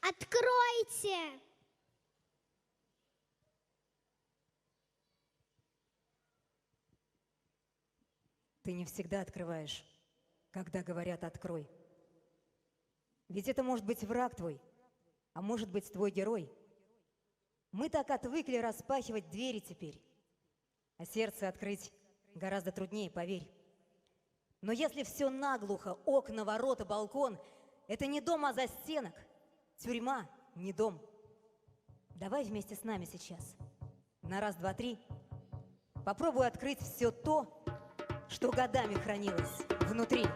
Откройте! Ты не всегда открываешь, когда говорят «открой». Ведь это может быть враг твой, а может быть твой герой. Мы так отвыкли распахивать двери теперь, а сердце открыть гораздо труднее, поверь. Но если все наглухо, окна, ворота, балкон — это не дом, а застенок, тюрьма — не дом. Давай вместе с нами сейчас, на раз, два, три, попробуй открыть все то, что годами хранилось внутри.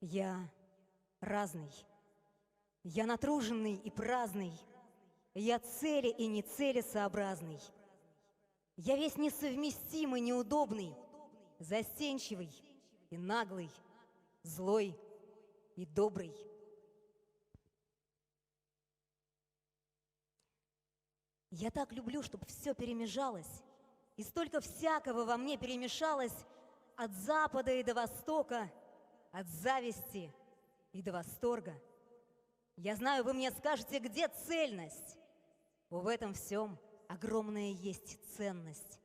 Я разный, я натруженный и праздный, я цели и нецелесообразный. Я весь несовместимый, неудобный, застенчивый и наглый, злой и добрый. Я так люблю, чтобы все перемежалось, и столько всякого во мне перемешалось от запада и до востока, от зависти и до восторга. Я знаю, вы мне скажете, где цельность? В этом всем огромная есть ценность.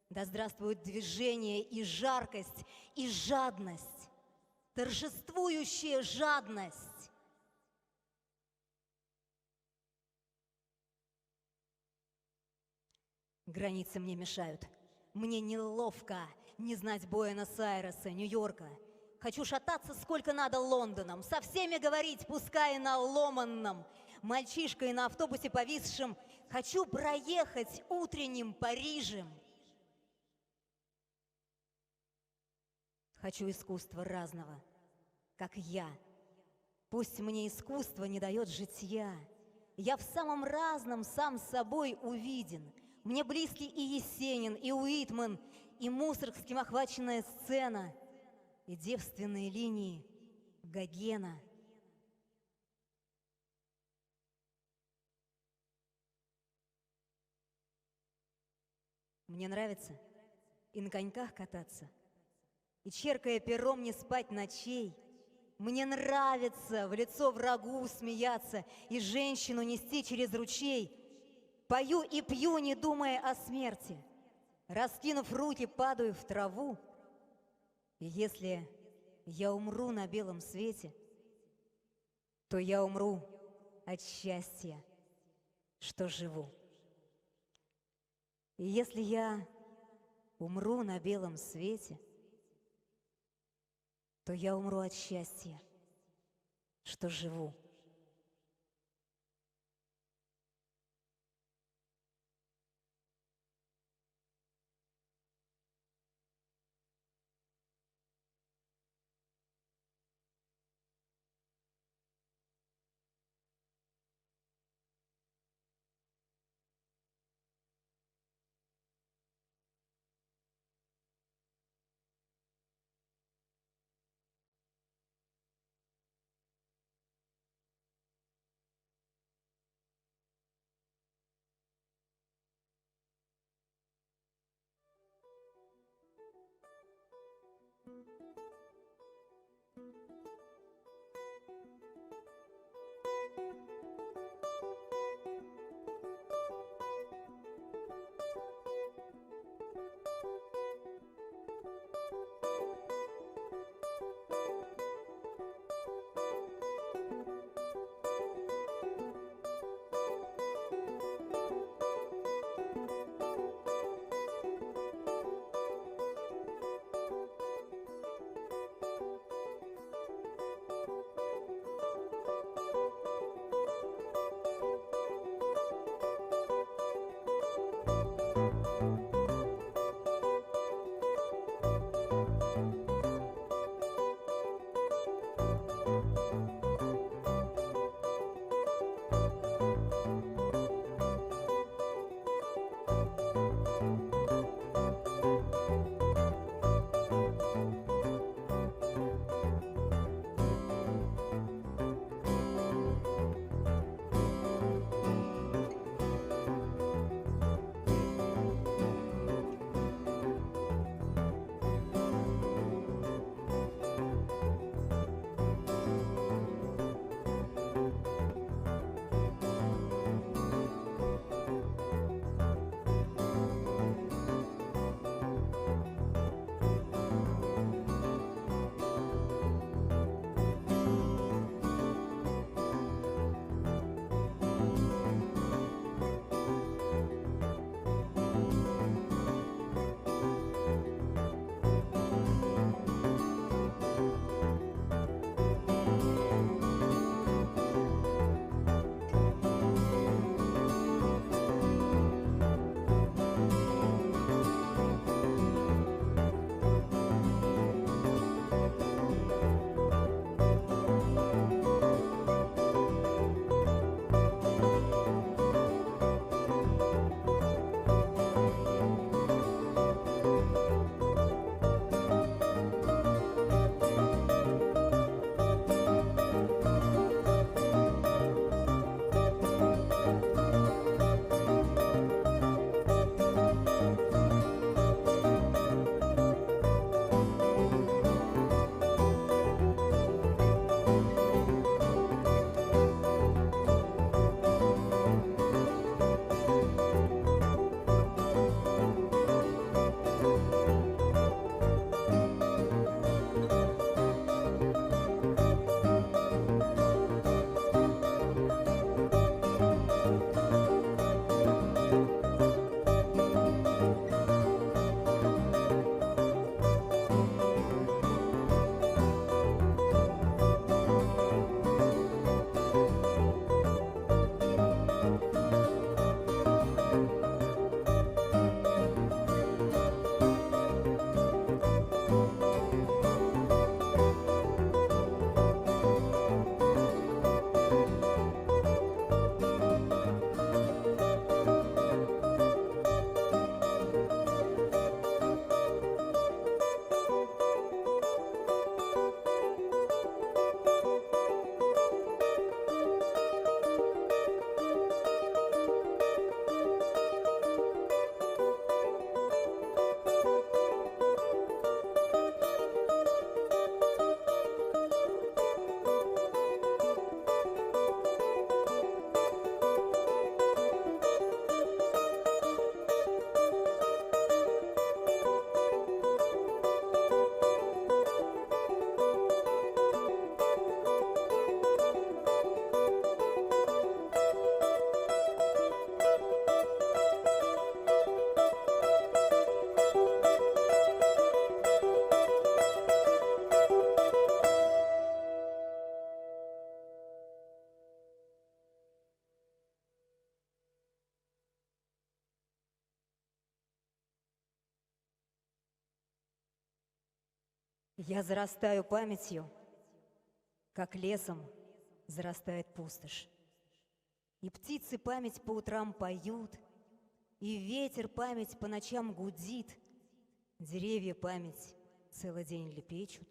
Да здравствует движение и жаркость, и жадность, торжествующая жадность. Границы мне мешают. Мне неловко не знать Буэнос-Айреса, Нью-Йорка. Хочу шататься сколько надо Лондоном, со всеми говорить, пускай на ломанном, мальчишкой на автобусе повисшем. Хочу проехать утренним Парижем. Хочу искусства разного, как я. Пусть мне искусство не дает житья. Я в самом разном сам собой увиден. Мне близки и Есенин, и Уитман, и Мусоргским охваченная сцена, и девственные линии Гогена. Мне нравится и на коньках кататься, и, черкая пером, не спать ночей. Мне нравится в лицо врагу смеяться и женщину нести через ручей. Пою и пью, не думая о смерти. Раскинув руки, падаю в траву. И если я умру на белом свете, то я умру от счастья, что живу. И если я умру на белом свете, то я умру от счастья, что живу. Я зарастаю памятью, как лесом зарастает пустошь. И птицы память по утрам поют, и ветер память по ночам гудит, деревья память целый день лепечут.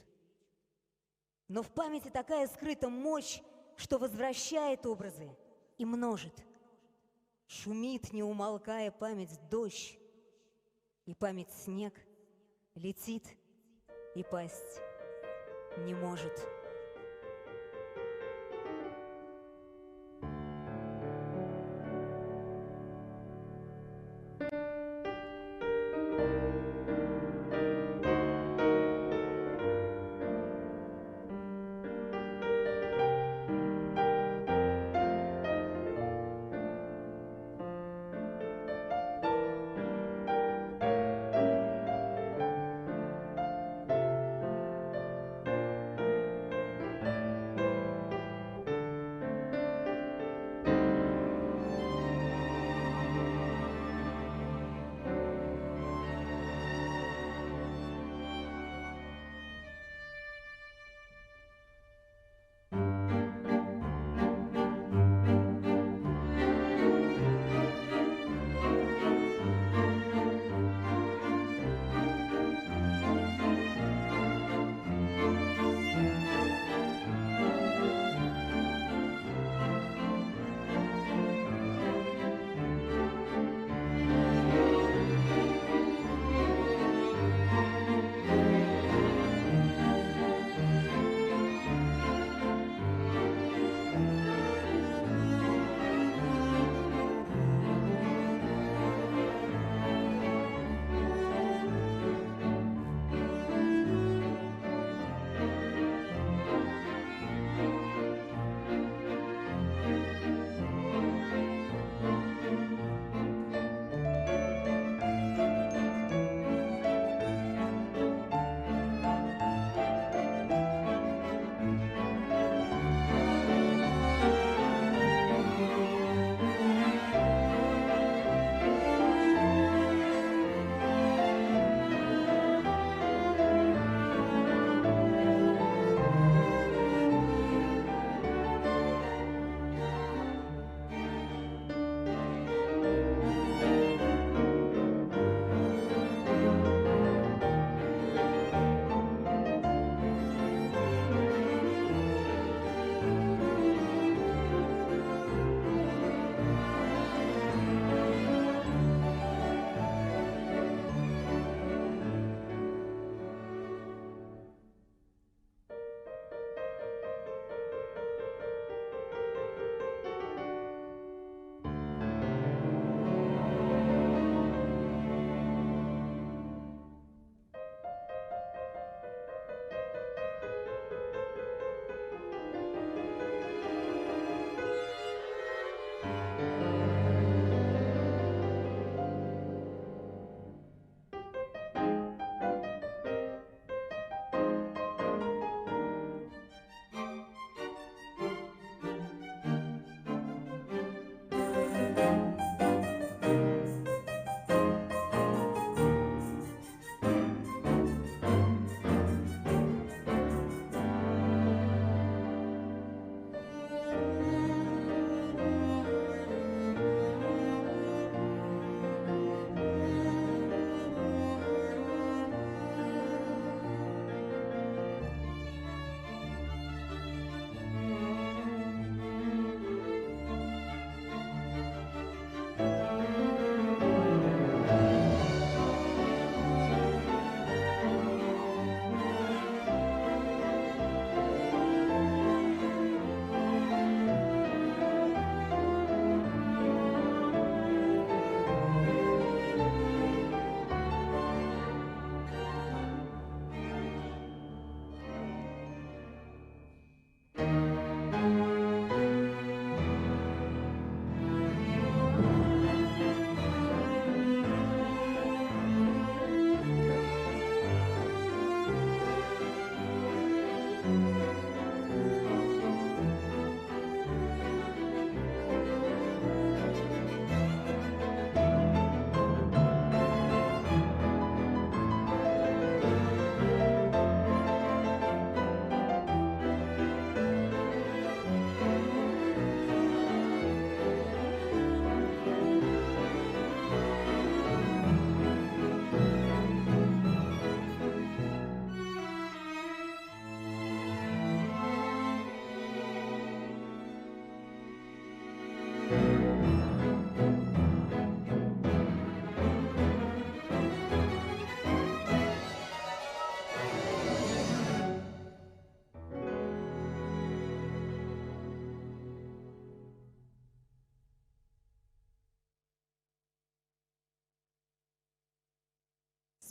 Но в памяти такая скрыта мощь, что возвращает образы и множит. Шумит, не умолкая, память дождь, и память снег летит, и пасть не может.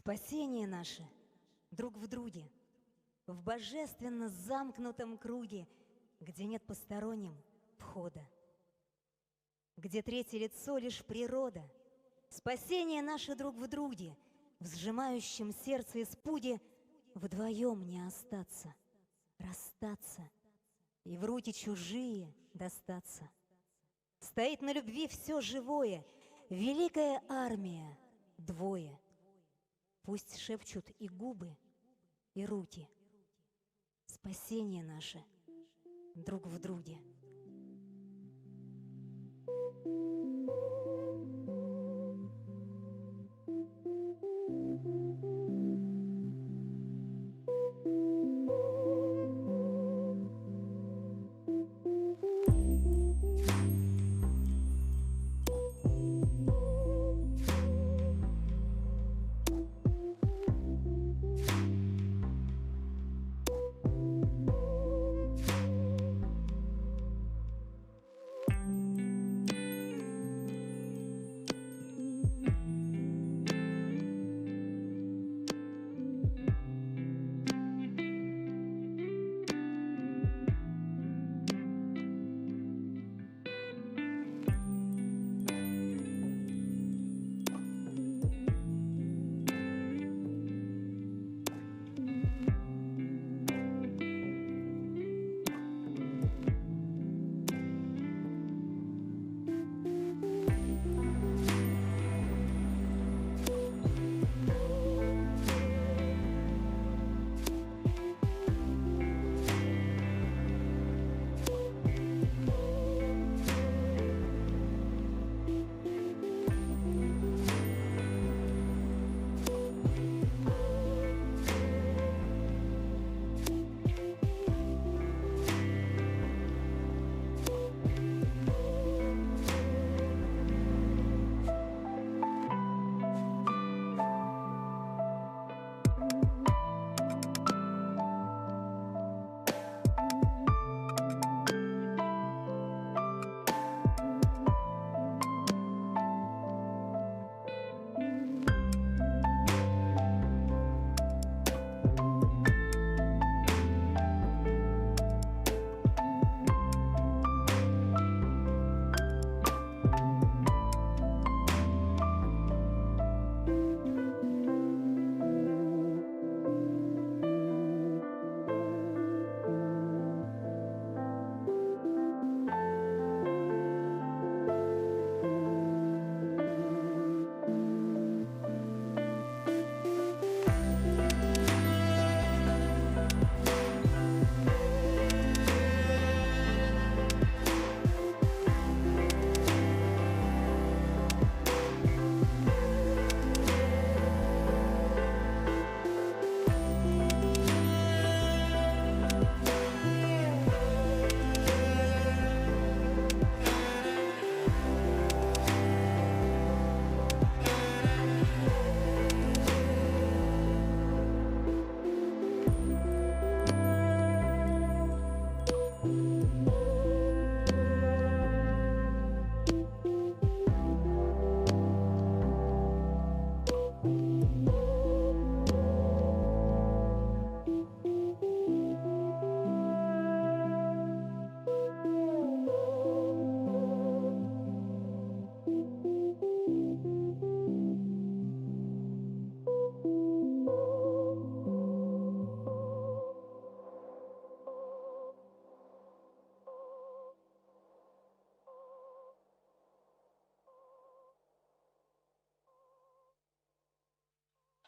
Спасение наше друг в друге, в божественно замкнутом круге, где нет посторонним входа, где третье лицо лишь природа. Спасение наше друг в друге, в сжимающем сердце испуге, вдвоем не остаться, расстаться и в руки чужие достаться. Стоит на любви все живое, великая армия, двое. Пусть шепчут и губы, и руки. Спасение наше друг в друге.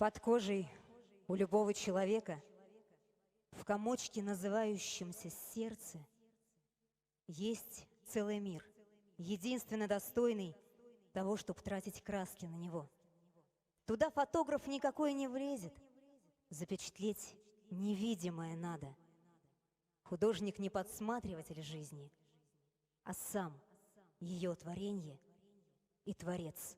Под кожей у любого человека, в комочке, называющемся сердце, есть целый мир, единственно достойный того, чтобы тратить краски на него. Туда фотограф никакой не влезет, запечатлеть невидимое надо. Художник не подсматриватель жизни, а сам ее творенье и творец.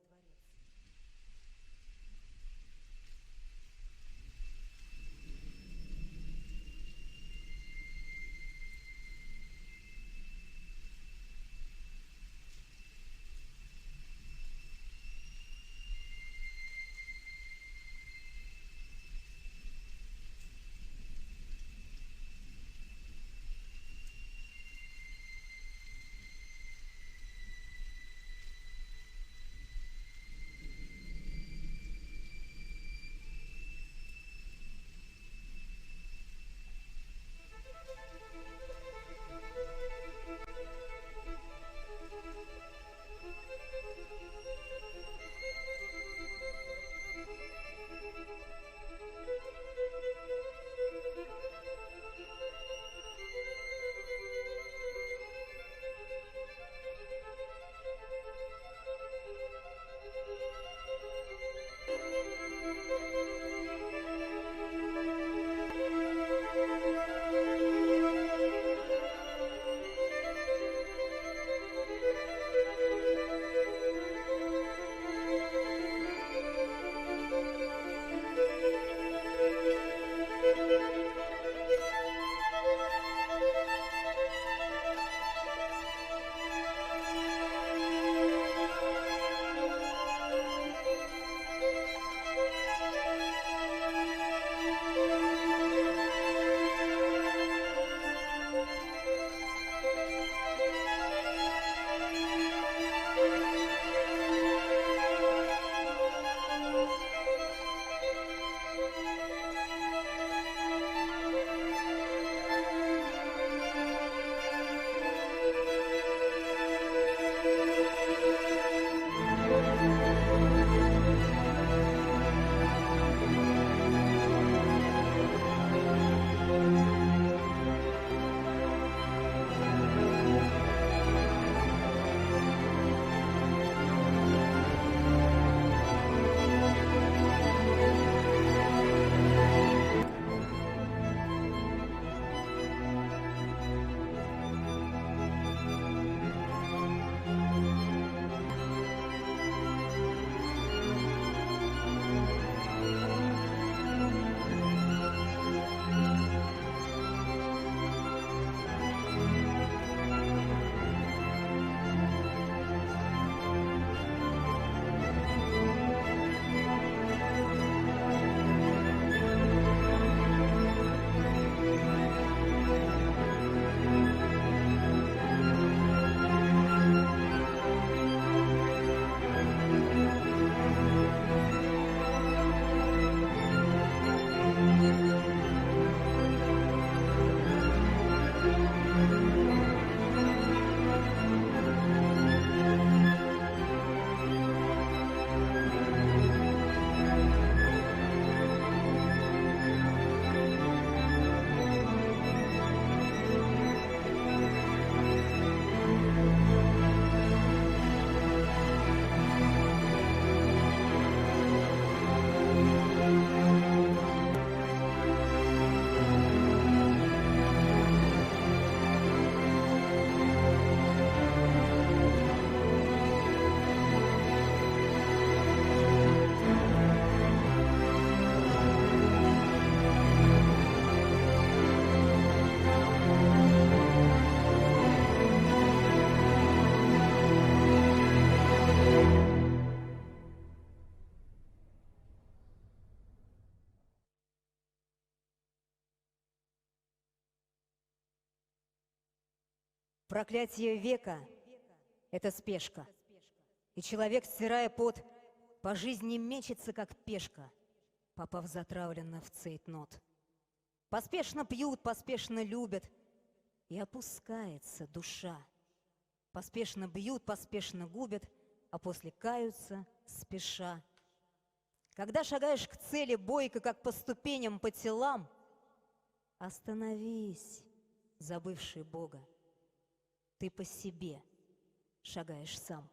Проклятие века — это спешка. И человек, стирая пот, по жизни мечется, как пешка, попав затравленно в цейтнот. Поспешно пьют, поспешно любят, и опускается душа. Поспешно бьют, поспешно губят, а после каются спеша. Когда шагаешь к цели бойко, как по ступеням, по телам, остановись, забывший Бога. Ты по себе шагаешь сам.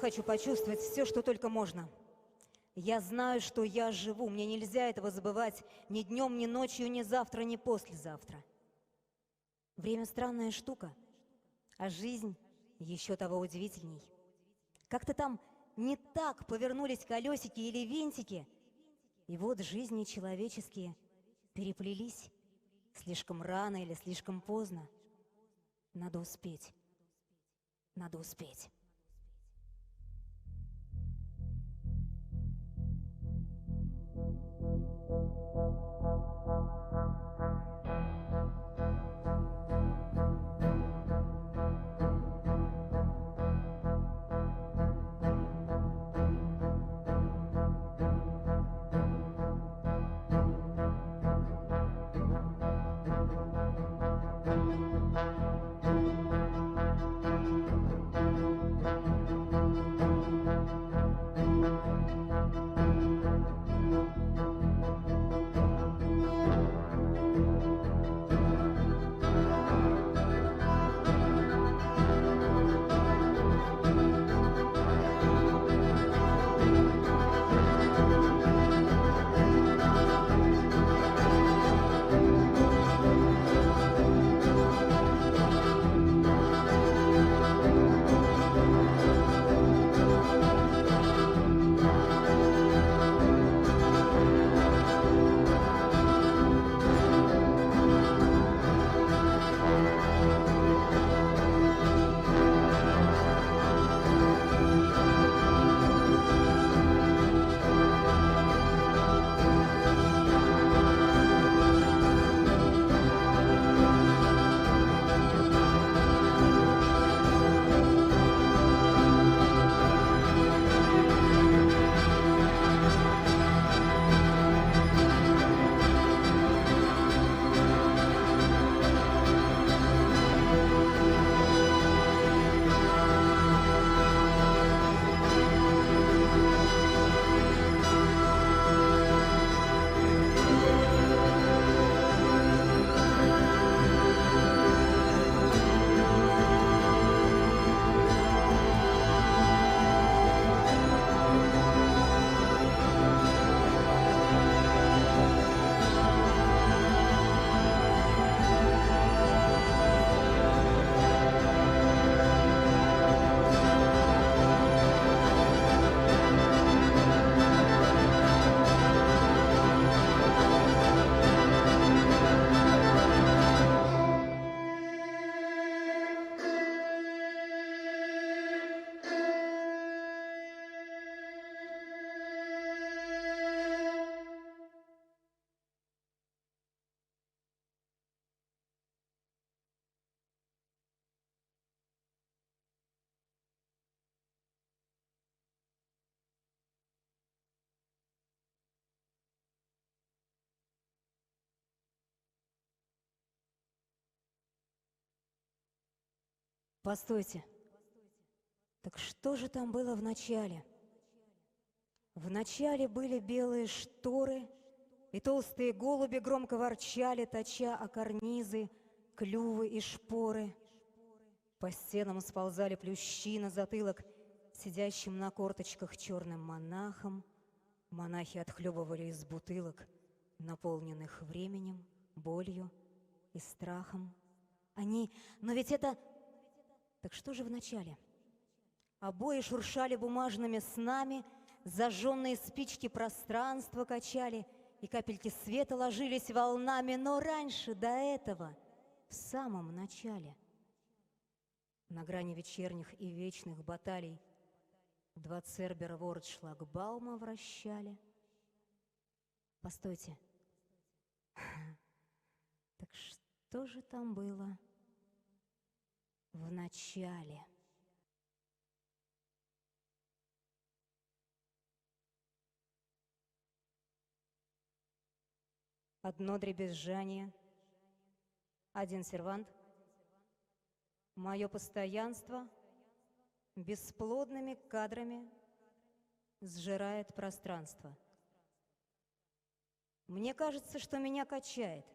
хочу почувствовать все, что только можно. Я знаю, что я живу, мне нельзя этого забывать ни днем, ни ночью, ни завтра, ни послезавтра. Время странная штука, а жизнь еще того удивительней. Как-то там не так повернулись колесики или винтики, и вот жизни человеческие переплелись слишком рано или слишком поздно. Надо успеть. Надо успеть. Постойте. Так что же там было в начале? В начале были белые шторы, и толстые голуби громко ворчали, точа о карнизы, клювы и шпоры. По стенам сползали плющи на затылок сидящим на корточках черным монахам. Монахи отхлебывали из бутылок, наполненных временем, болью и страхом. Но ведь это... Так что же в начале? Обои шуршали бумажными снами, зажженные спички пространства качали, и капельки света ложились волнами, но раньше, до этого, в самом начале, на грани вечерних и вечных баталий, два цербера ворот шлагбаума вращали. Постойте. Так что же там было в начале? Одно дребезжание, один сервант, мое постоянство бесплодными кадрами сжирает пространство. Мне кажется, что меня качает,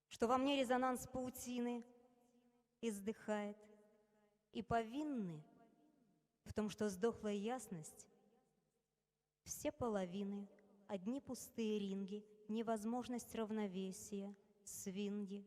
что во мне резонанс паутины издыхает, и повинны В том, что сдохла ясность, все половины, одни пустые ринги, невозможность равновесия, свинги.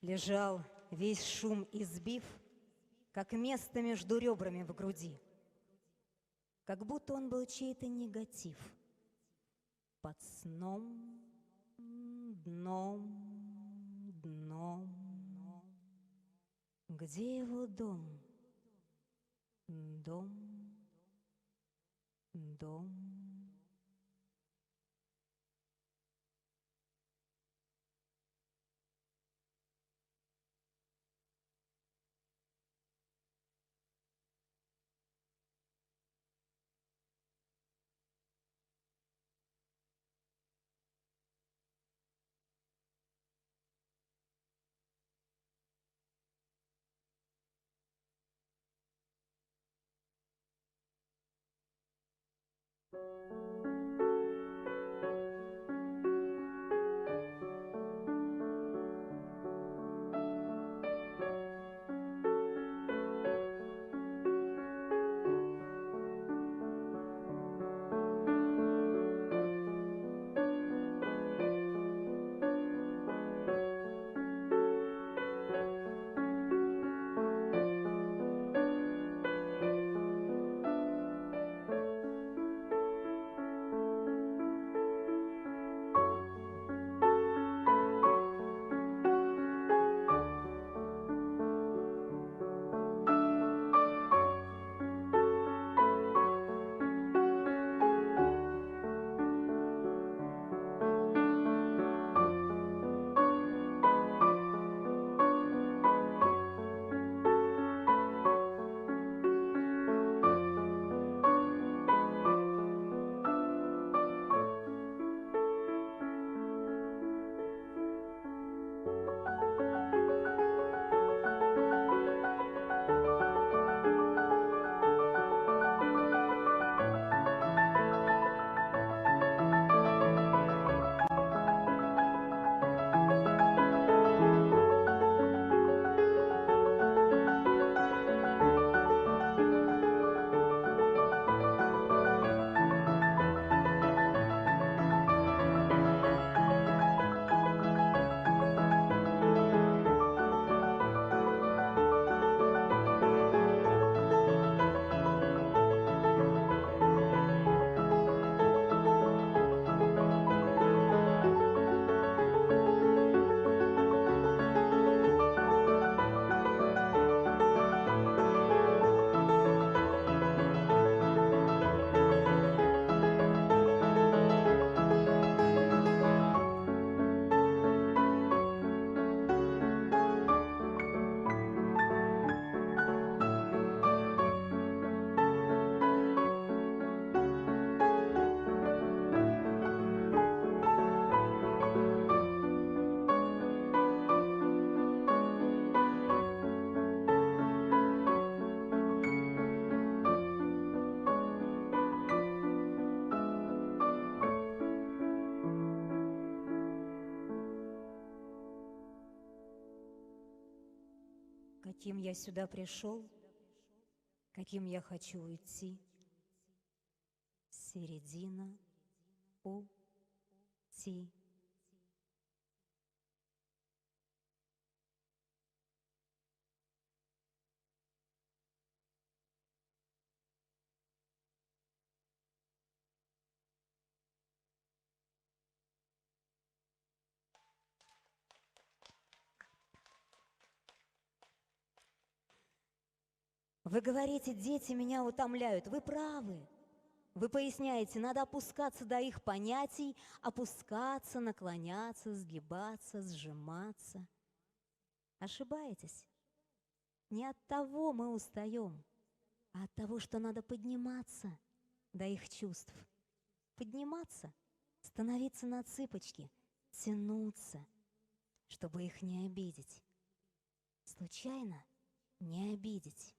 Лежал, весь шум избив, как место между ребрами в груди. Как будто он был чей-то негатив. Под сном, дном, дном. Где его дом? Дом, дом. Каким я сюда пришел, каким я хочу уйти. Середина пути. Вы говорите, дети меня утомляют. Вы правы. Вы поясняете, надо опускаться до их понятий, опускаться, наклоняться, сгибаться, сжиматься. Ошибаетесь. Не от того мы устаем, а от того, что надо подниматься до их чувств. Подниматься, становиться на цыпочки, тянуться, чтобы их не обидеть. Случайно не обидеть.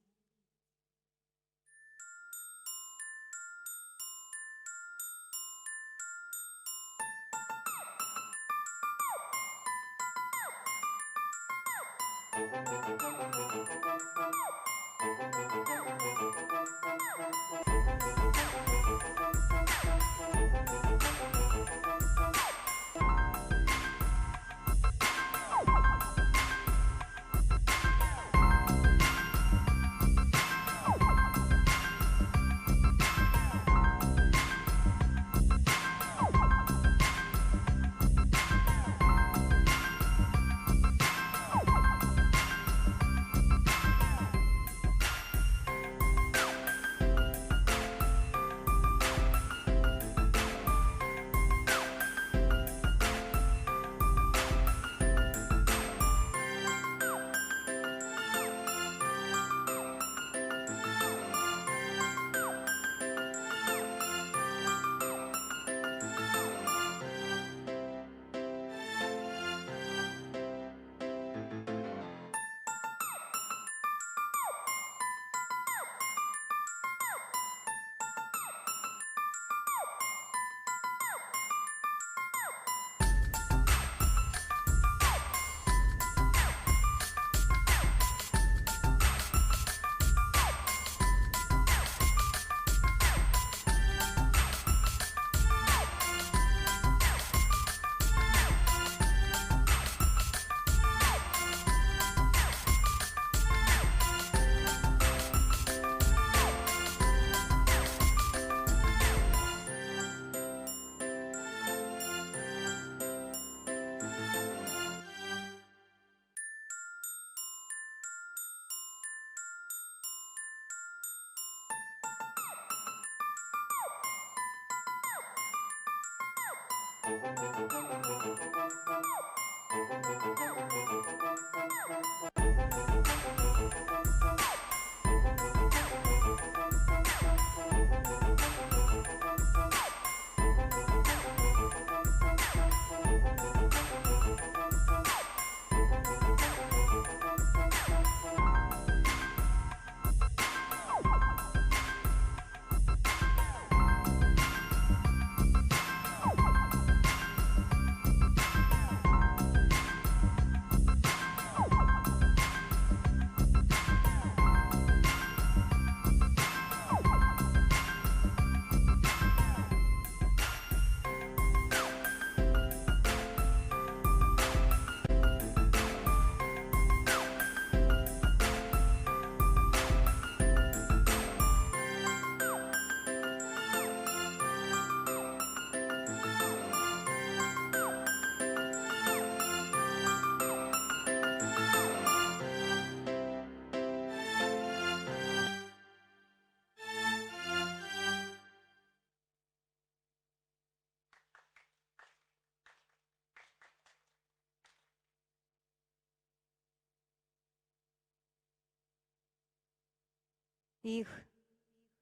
Их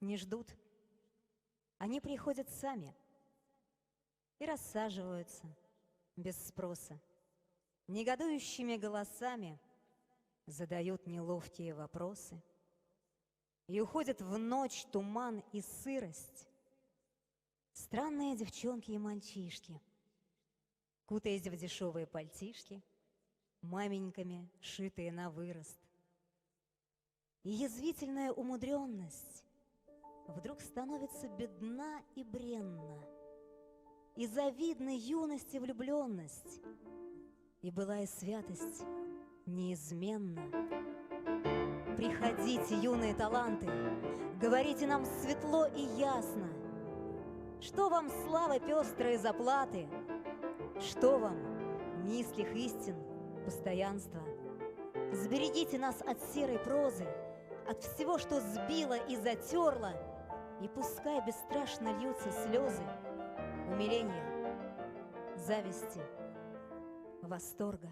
не ждут. Они приходят сами и рассаживаются без спроса. Негодующими голосами задают неловкие вопросы и уходят в ночь туман и сырость. Странные девчонки и мальчишки, кутаясь в дешевые пальтишки, маменьками шитые на вырост. И язвительная умудренность вдруг становится бедна и бренна, и завидна юности влюбленность, и былая святость неизменна. Приходите, юные таланты, говорите нам светло и ясно, что вам славы пестрые заплаты, что вам низких истин постоянства. Сберегите нас от серой прозы, от всего, что сбило и затерло, и пускай бесстрашно льются слезы умиления, зависти, восторга.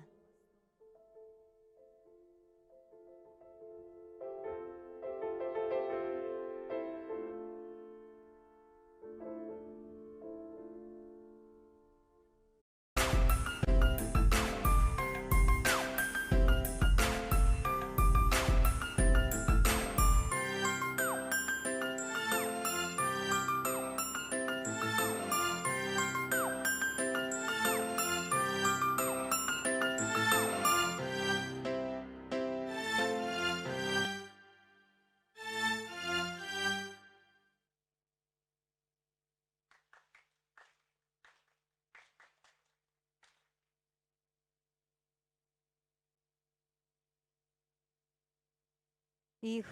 Их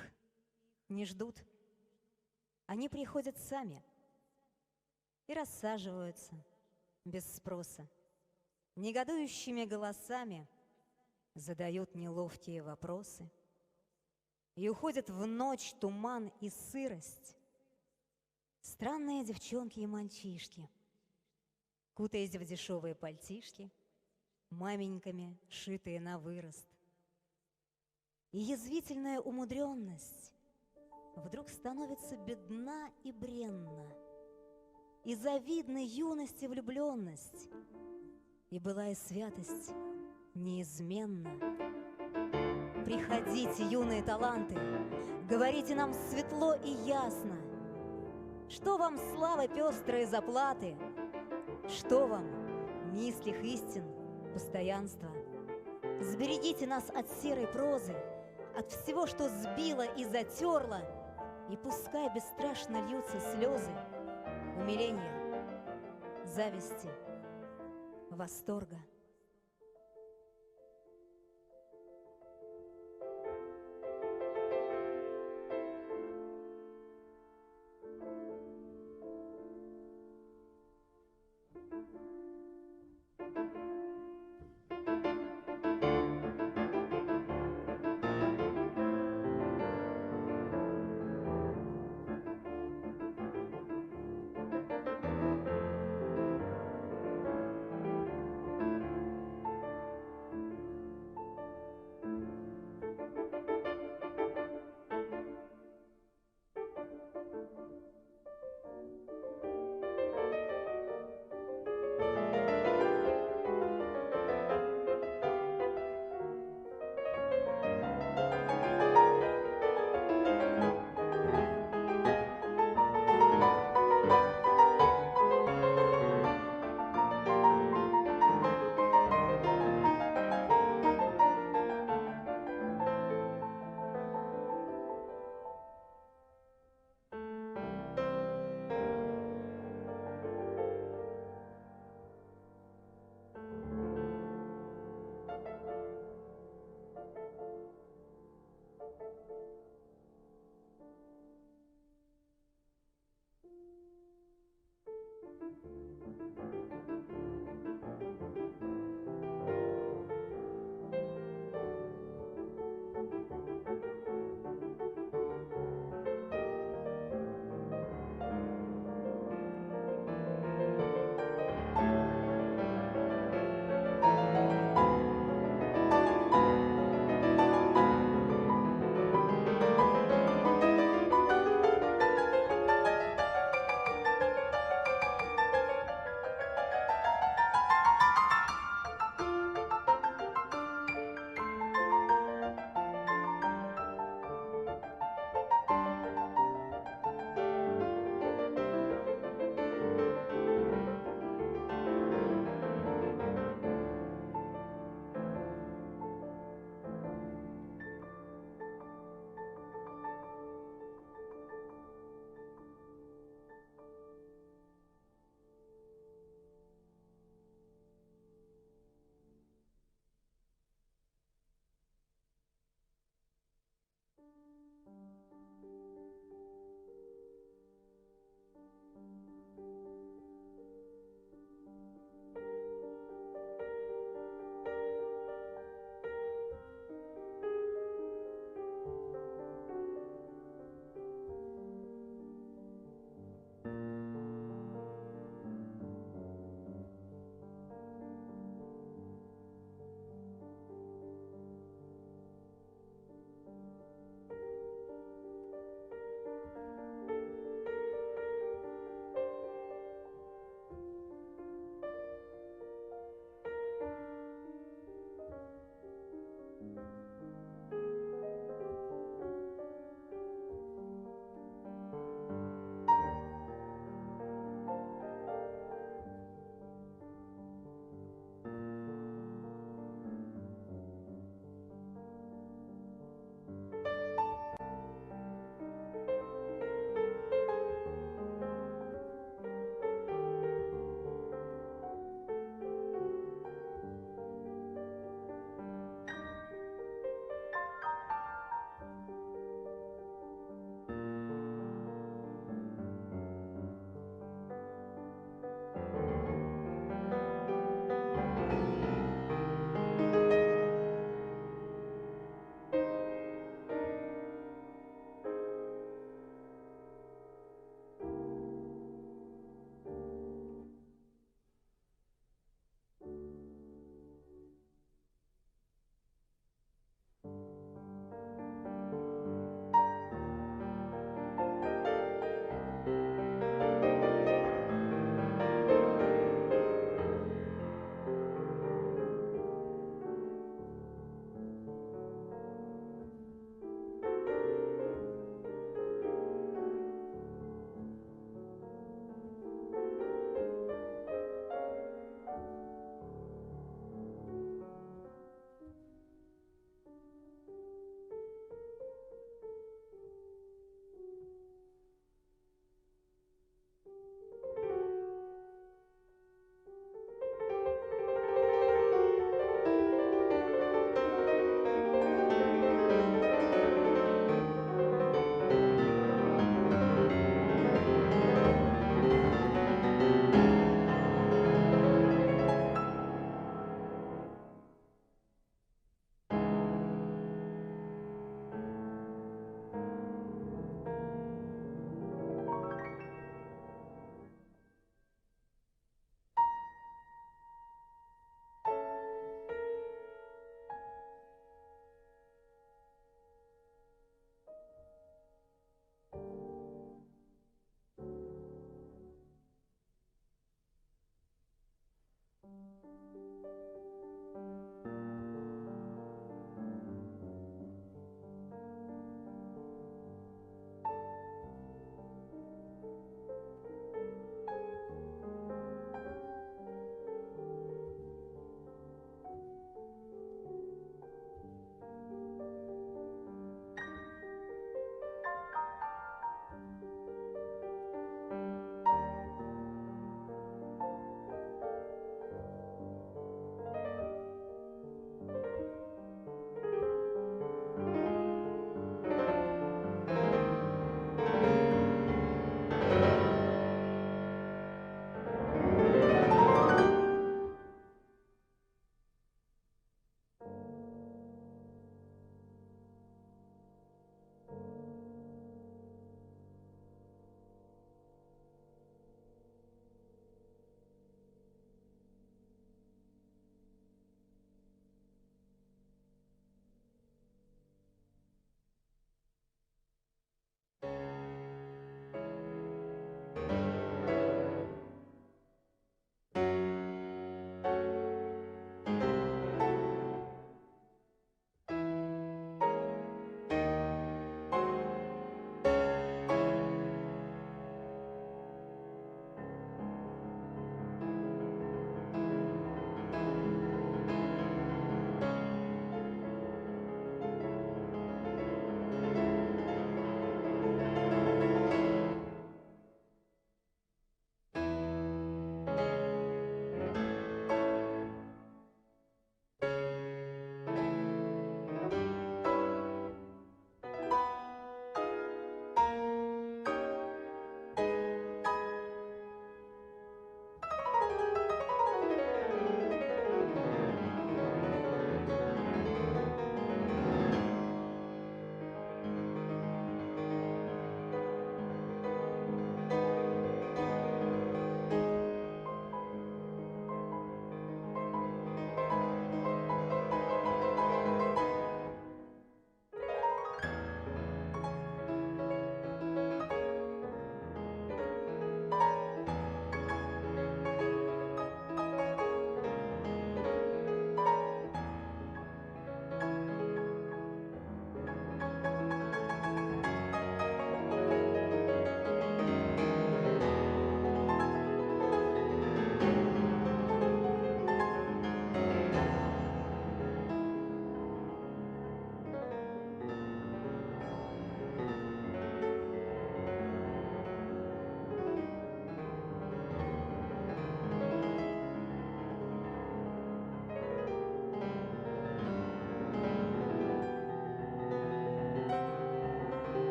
не ждут. Они приходят сами и рассаживаются без спроса. Негодующими голосами задают неловкие вопросы и уходят в ночь туман и сырость. Странные девчонки и мальчишки, кутаясь в дешевые пальтишки, маменьками шитые на вырост. И язвительная умудренность вдруг становится бедна и бренна, и завидна юности влюбленность, и былая святость неизменна. Приходите, юные таланты, говорите нам светло и ясно, что вам славы пестрые заплаты, что вам низких истин постоянства. Сберегите нас от серой прозы, от всего, что сбило и затерло, и пускай бесстрашно льются слезы умиления, зависти, восторга.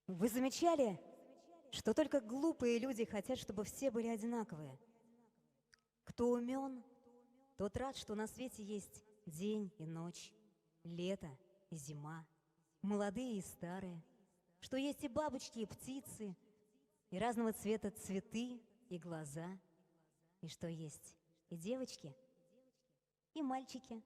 Вы замечали, что только глупые люди хотят, чтобы все были одинаковые? Кто умен, тот рад, что на свете есть день и ночь, лето и зима, молодые и старые, что есть и бабочки, и птицы, и разного цвета цветы и глаза, и что есть и девочки, и мальчики.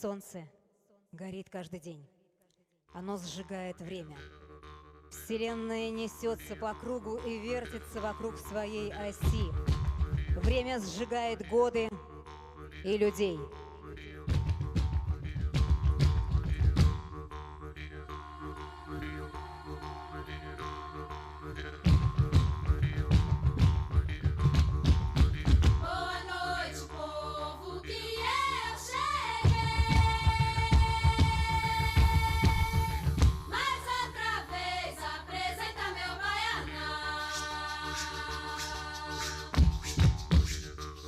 Солнце горит каждый день. Оно сжигает время. Вселенная несется по кругу и вертится вокруг своей оси. Время сжигает годы и людей.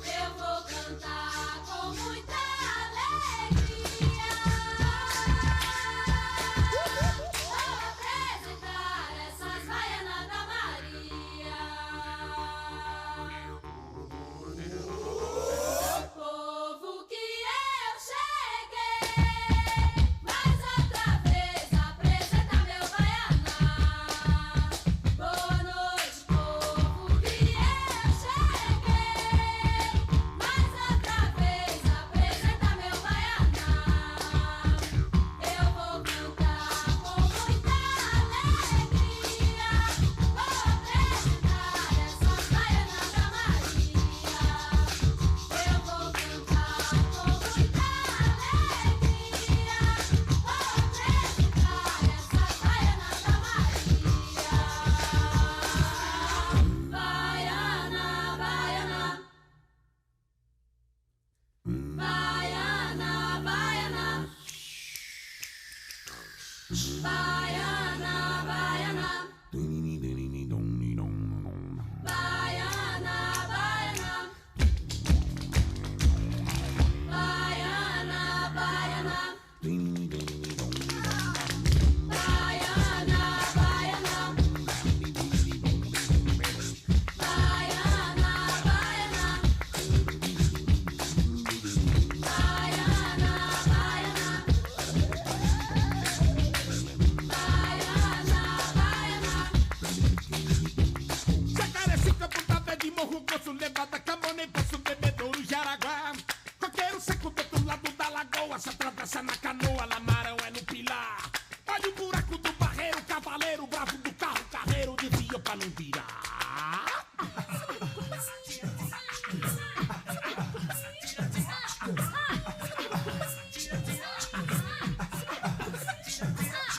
Eu vou cantar com muita Baiana, baiana. Baiana, baiana. Baiana, baiana. Levanta Camone, Poço, Bebedouro, Jaraguá. Coqueiro seco do outro lado da lagoa. Se atravessa na canoa, Lamarão é no pilar. Olha o buraco do barreiro, cavaleiro, bravo do carro, carreiro, desvia pra não virar.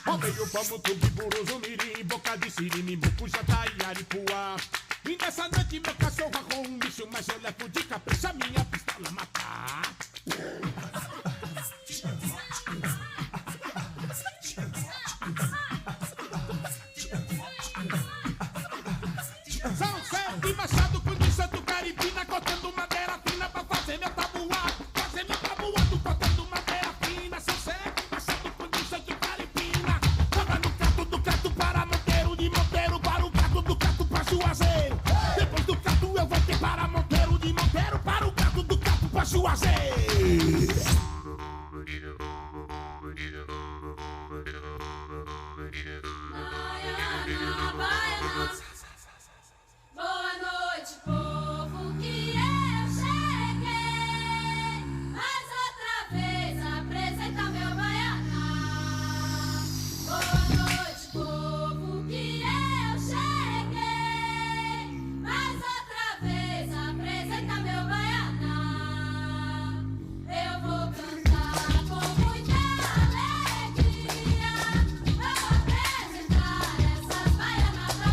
Rodeio, Pamo, Tubi, Buruzu, Mirim, Boca de Sirimi, Mucujá, e Aripuá. E nessa noite meu cachorro arrou um bicho, mas eu levo de capricha minha pistola matar. São sete machado com de Santo Caribina, cortando madeira fina pra fazer meu tabuado. Fazer meu tabuado, cortando madeira fina. São sete machado com de Santo Caribina. Tava no cato do cato para Monteiro, de Monteiro para o cato do cato pra Juazeiro. Depois do cato eu voltei para Monteiro, de Monteiro para o cato do cato pra Juazeiro. Baiana, baiana. Boa noite, povo, que eu cheguei. Mais outra vez apresenta meu baiana. Boa noite, povo, que eu cheguei. Mais outra vez apresenta meu baiana. Eu vou cantar com muita alegria. Vou apresentar essas baianas.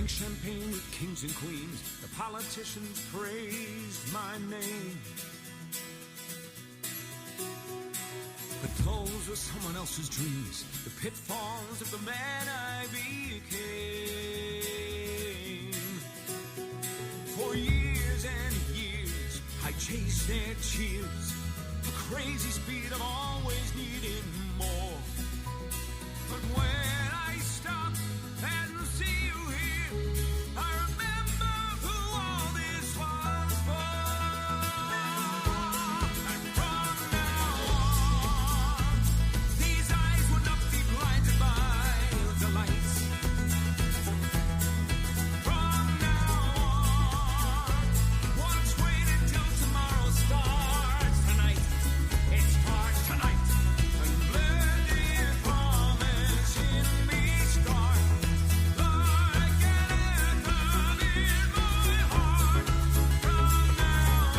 drank champagne with kings and queens. The politicians praised my name. But those were someone else's dreams, the pitfalls of the man I became. For years and years, I chased their cheers, a crazy speed of always needing more. But when I stop and see you here, I remember who all this was for. And from now on, these eyes will not be blinded by the lights. From now on, watch, wait until tomorrow starts tonight. It starts tonight. And blended promise in me start like an anthem in my heart. From now on,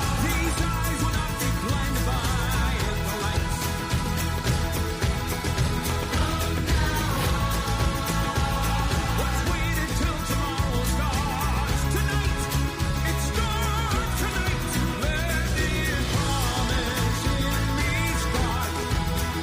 these eyes will not be blinded by the lights. Let's wait until tomorrow starts tonight. It starts tonight. Let the promise in me start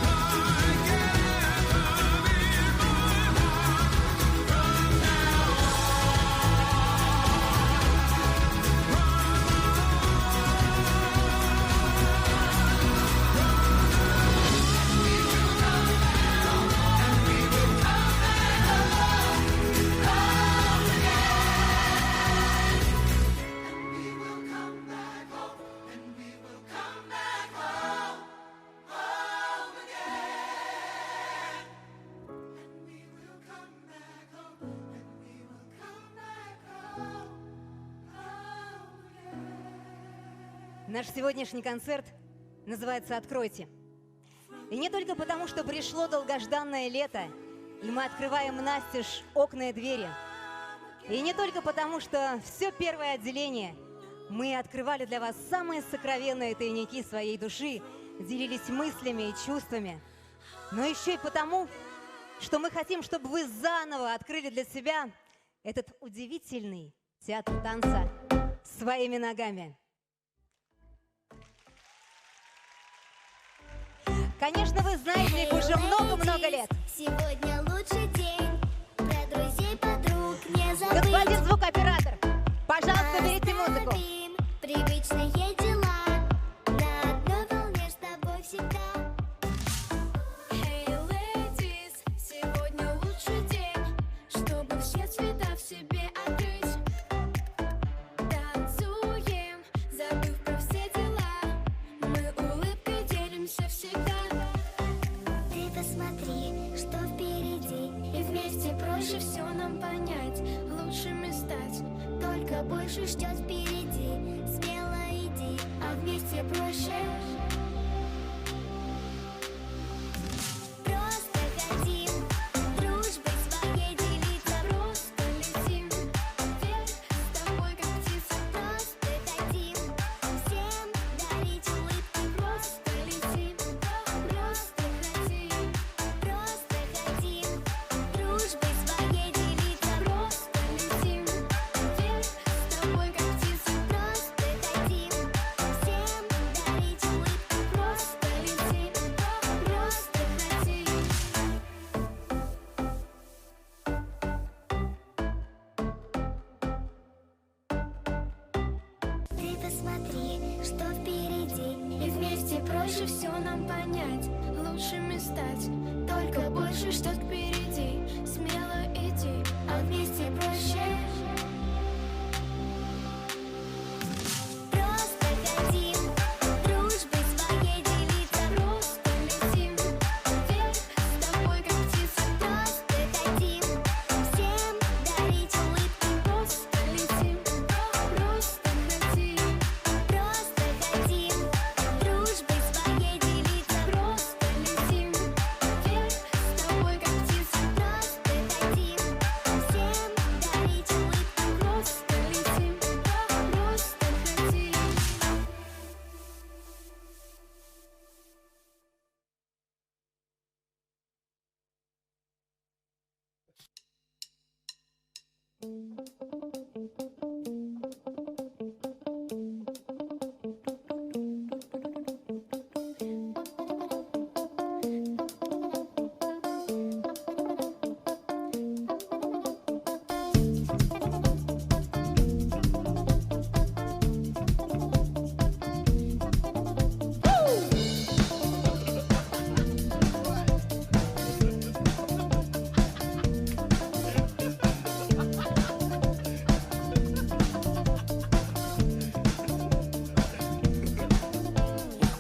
like an anthem in my heart. From now Наш сегодняшний концерт называется «Откройте». И не только потому, что пришло долгожданное лето, и мы открываем настежь окна и двери. И не только потому, что все первое отделение мы открывали для вас самые сокровенные тайники своей души, делились мыслями и чувствами, но еще и потому, что мы хотим, чтобы вы заново открыли для себя этот удивительный театр танца своими ногами. Конечно, вы знаете их уже много-много лет. Сегодня лучший день. Про друзей, подруг не забыть. Господин звукооператор, пожалуйста, берите музыку. Остановим привычные дела. На одной волне с тобой всегда. Hey, ladies, сегодня лучший день, чтобы все цвета в себе открыть. Танцуем, забыв про все дела. Мы улыбкой делимся всегда. Ты посмотри, что впереди. И вместе проще все нам понять, лучшими стать. Только больше ждет впереди. Смело иди, А вместе проще. просто хотим дружбой своей делиться. Просто летим вверх с тобой, как птица. Просто хотим всем дарить улыбки. Просто летим, просто хотим. Просто хотим дружбой своей делиться. Просто летим вверх с тобой, как птица. Просто хотим всем дарить улыбки. посмотри, что впереди. И вместе проще все нам понять, лучшими стать. Только больше что-то впереди, смело идти, а вместе проще. Просто хотим дружбой своей делиться. Просто летим вверх с тобой, как птицы. Просто хотим всем дарить улыбки. Просто летим, просто хотим. Просто хотим дружбой своей делиться. Просто летим вверх с тобой, как птицы. Просто хотим всем дарить улыбки. Просто летим, просто хотим.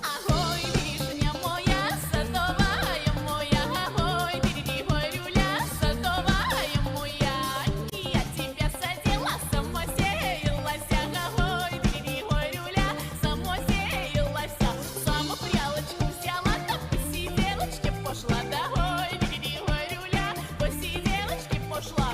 Агой, вишня моя, садовая моя, агой, береги мой люля, садовая моя. Я тебя садила, сама сеялась, агой, береги мой люля, сама сеялась. Саму прялочку взяла, да посиделочке пошла, да агой, береги мой люля, посиделочке пошла,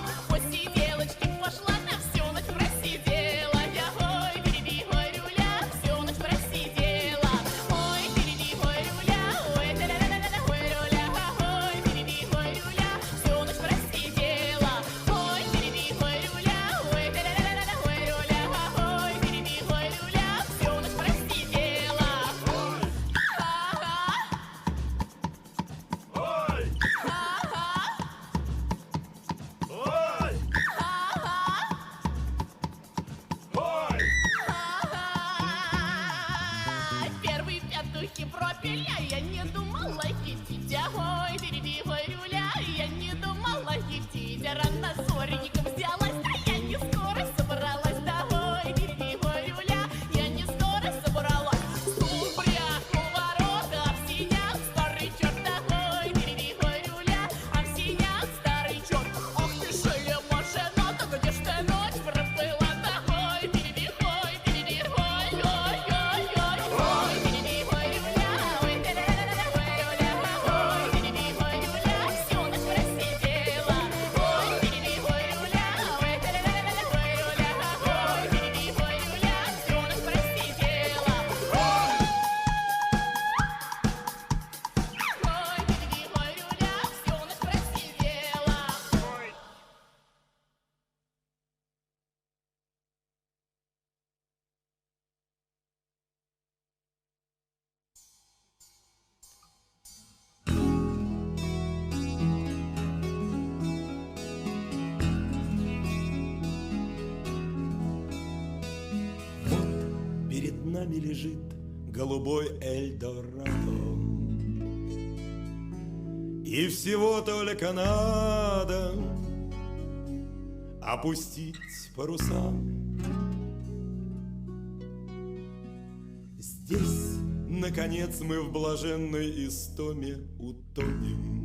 на всю ночь просидела, агой, береги мой люля, всю ночь просидела. Ой, береги мой люля, ой, да-да-да-да-да, ой, люля, ой, береги мой люля, всю ночь просидела. Ой, береги мой люля, ой, да-да-да-да-да, ой, люля, ой, береги мой люля, всю ночь просидела. Ага, Ой! ага, Ой! ага. Ой! Первые петухи пропели, а я не думала хитить. Ой, береги мой люля, я не думала хитить. Рано зореньком взялась, да я не скоро собралась. Да ой, береги мой люля, я не скоро собралась. Стул брякнул ворота, а в синях старый черт. Да ой, береги мой люля, а в синях старый черт. Ох ты шея, машина, да где ж ты ночь проплыла? Да ой, береги мой, ой, ой-ой-ой. Ой, береги мой люля, ой, да-да-да-да, ой, люля, ой, береги мой люля, всю ночь просидела. Ой, береги мой люля, ой, да-да-да-да, ой, люля, ой, береги мой люля, всю ночь просидела. Ой, береги мой люля, всю ночь просидела. Перед нами лежит голубой Эльдорадо. И всего только надо опустить паруса. Здесь, наконец, мы в блаженной истоме утонем,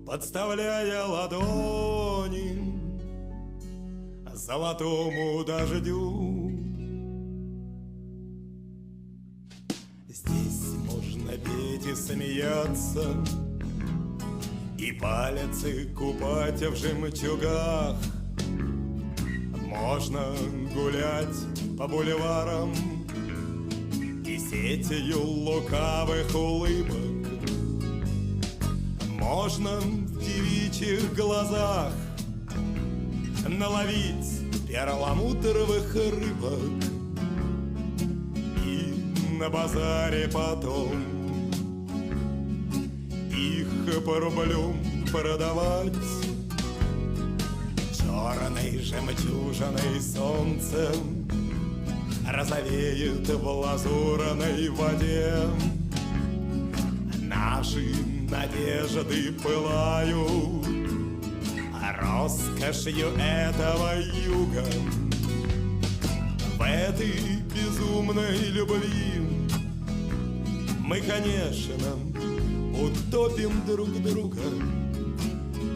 подставляя ладони золотому дождю. Здесь можно петь и смеяться, и пальцы купать в жемчугах. Можно гулять по бульварам и сетью лукавых улыбок. Можно в девичьих глазах наловить перламутровых рыбок и на базаре потом их по рублю продавать. Черной жемчужиной солнцем розовеет в лазурной воде. Наши надежды пылают роскошью этого юга. В этой безумной любви мы, конечно, утопим друг друга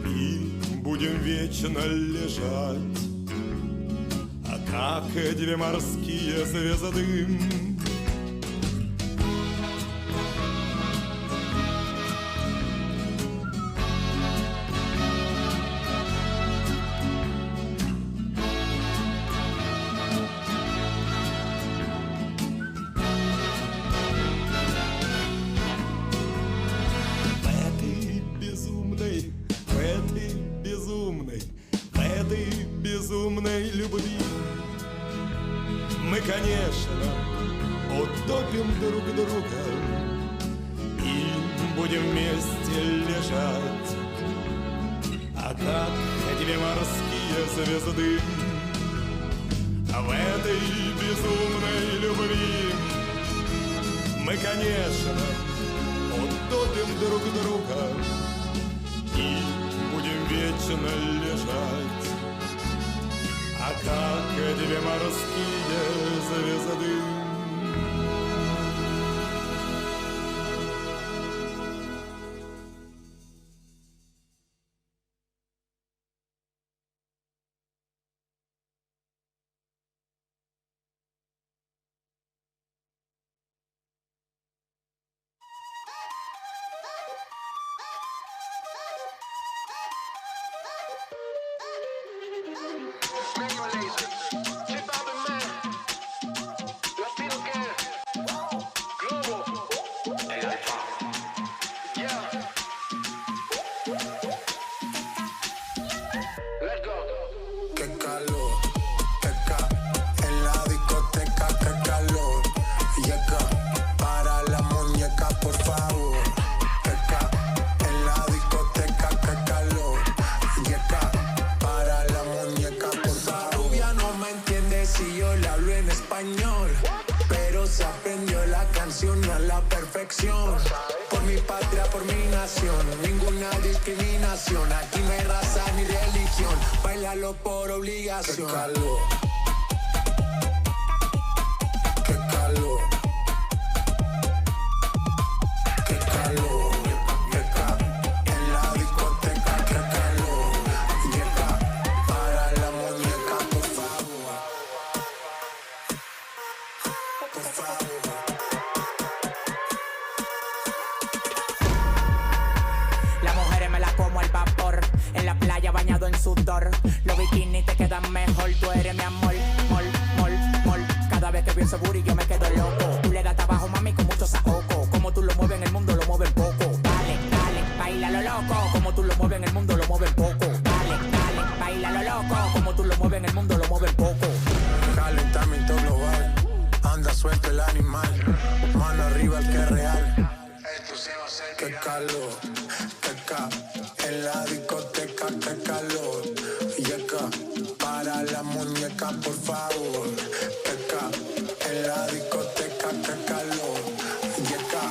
и будем вечно лежать, как две морские звезды. Безумной любви мы, конечно, утопим друг друга и будем вместе лежать, как две морские звезды. В этой безумной любви мы, конечно, утопим друг друга и будем вечно лежать, как две морские звезды. Por mi patria, por mi nación, ninguna discriminación. Aquí no hay raza ni religión, bailalo por obligación. Qué calor, qué calor, qué calor, en la discoteca, qué calor. Llega para la muñeca, por favor, por favor. Como el vapor, en la playa bañado en sudor. Los bikinis te quedan mejor, tú eres mi amor, mol, mol, mol. Cada vez que veo ese booty yo me quedo loco. Tú le das trabajo, mami, con mucho saoco. Como tú lo mueves en el mundo, lo mueven poco. Dale, dale, baila lo loco. Como tú lo mueves en el mundo, lo mueven poco. Dale, dale, baila lo loco. Como tú lo mueves en el mundo, lo mueven poco. Calentamiento global, anda suelto el animal. Mano arriba el que es real. Esto se va a hacer. Qué calor, en la discoteca, qué calor. Y acá, para la muñeca, por favor. Acá, en la discoteca, qué calor. Y acá,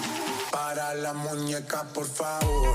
para la muñeca, por favor.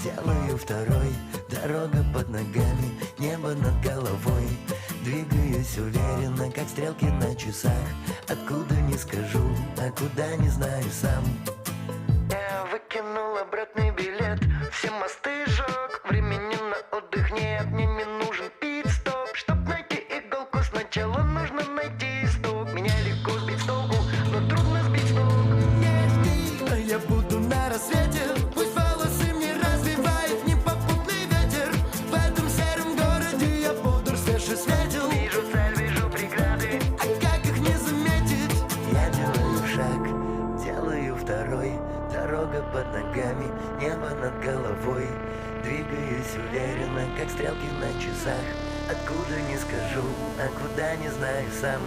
Делаю второй, дорога под ногами, небо над головой. Двигаюсь уверенно, как стрелки на часах. Откуда не скажу, а куда не знаю сам. Я выкинул обратный билет, все мосты сжег. Времени на отдых нет, мне не нужен пит-стоп. Чтоб найти иголку, сначала нужно найти исток. Меня легко сбить. откуда не скажу, а куда не знаю сам.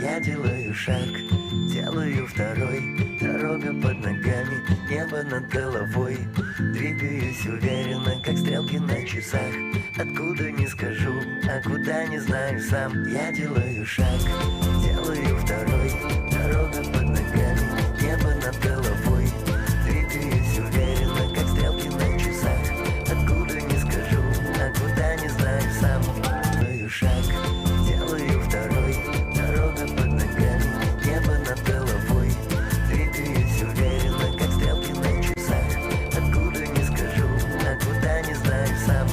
Я делаю шаг, делаю второй. Дорога под ногами, небо над головой. Двигаюсь уверенно, как стрелки на часах. Откуда не скажу, а куда не знаю сам. Я делаю шаг, делаю второй. Дорога под ногами, небо над головой. Двигаюсь уверенно, как стрелки на часах. Откуда не скажу, а куда не знаю сам. Делаю шаг, делаю второй. Дорога под ногами, небо над головой. Двигаюсь уверенно, как стрелки на часах. Откуда не скажу, а куда не знаю сам.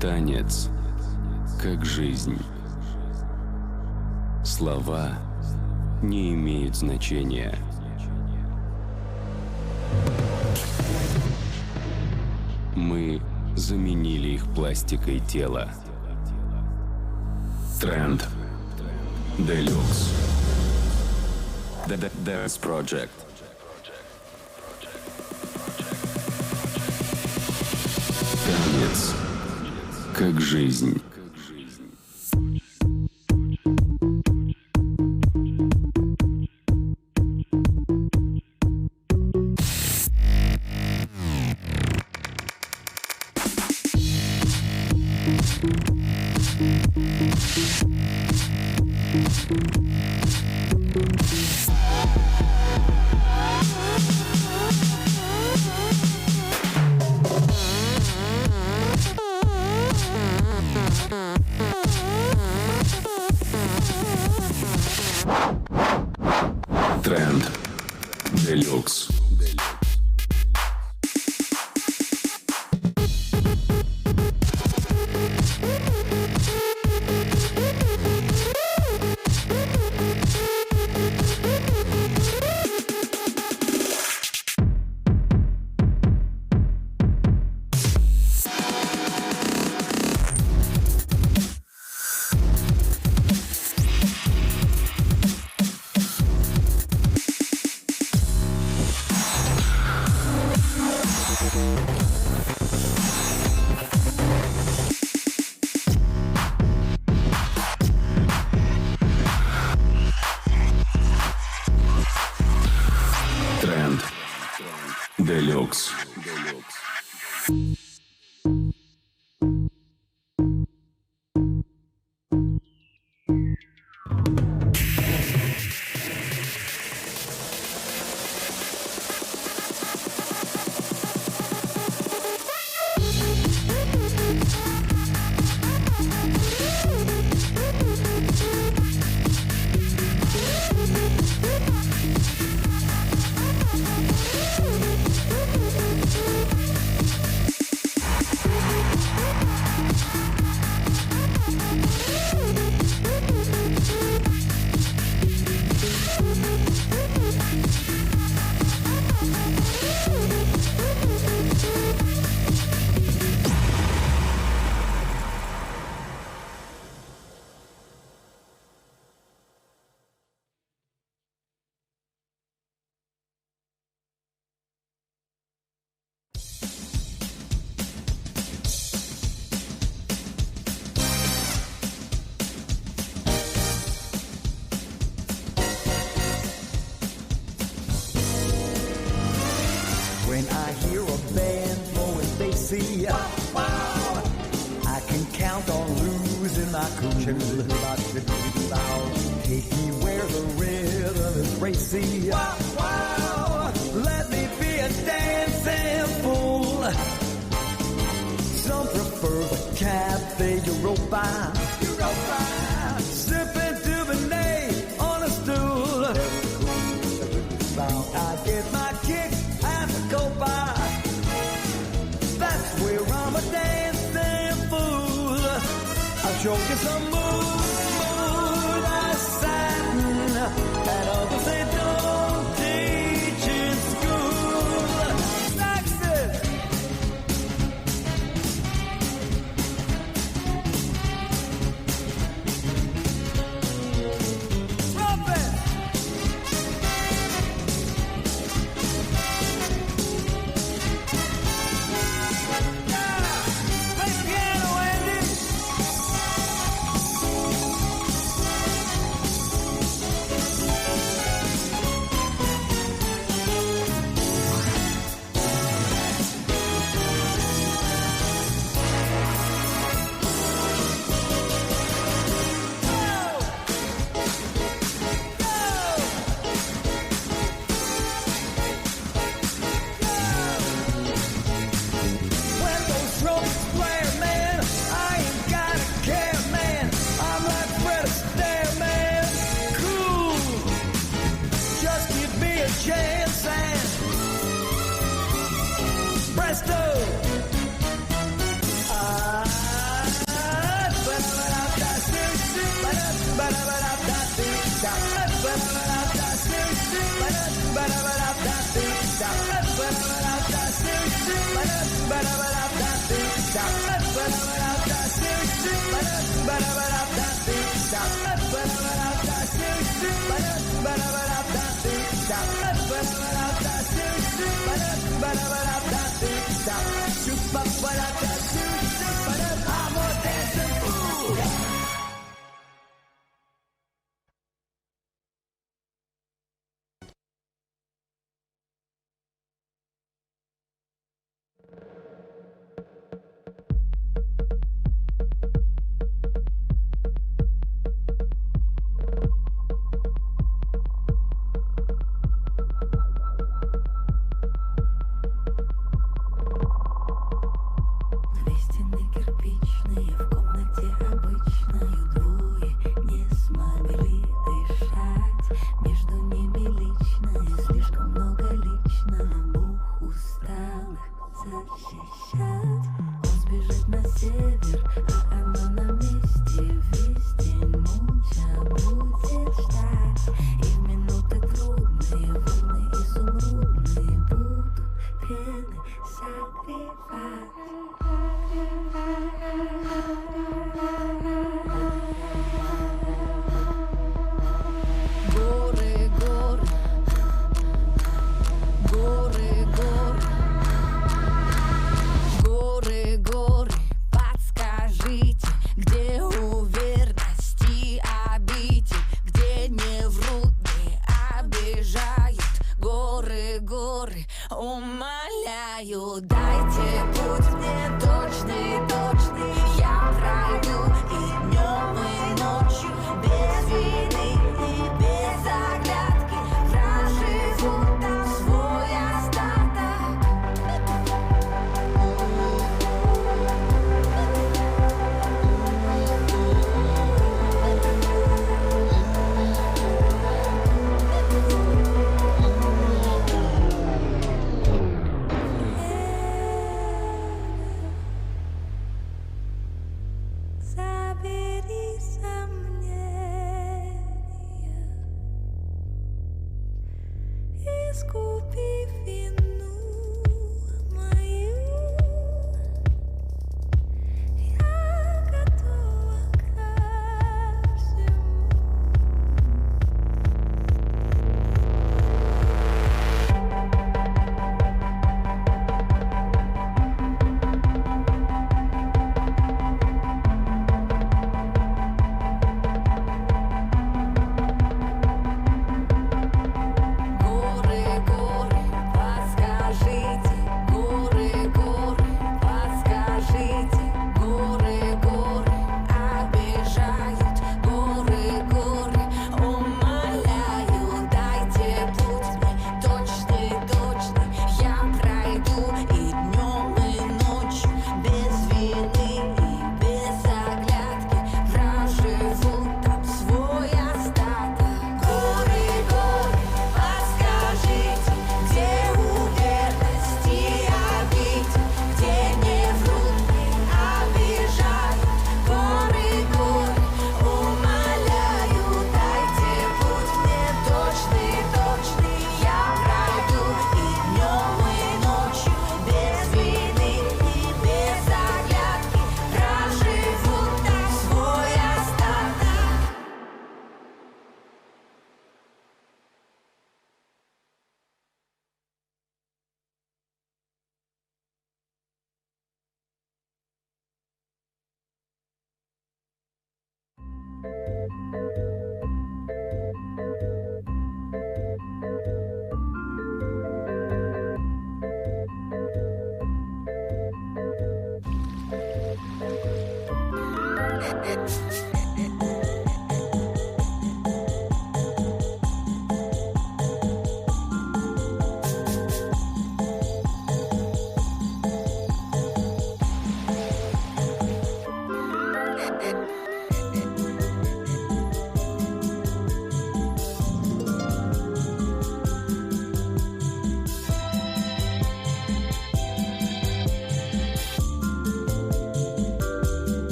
Танец, как жизнь. Слова не имеют значения. Мы заменили их пластикой тела. Тренд Deluxe. Dance Project. Танец, как жизнь. Тренд Deluxe. Тренд Deluxe. when I hear a band blowing bassy. Wow, I can count on losing my cool. Take me where the rhythm is racy. Wow, let me be a dancing fool. Some prefer the Cafe Europa. Sipping Dubonnet on a stool. I get my kick at the Copa. That's where I'm a dancing fool. I'll show you some mood I satin that others they don't teach in school. Saxon. Trumpet.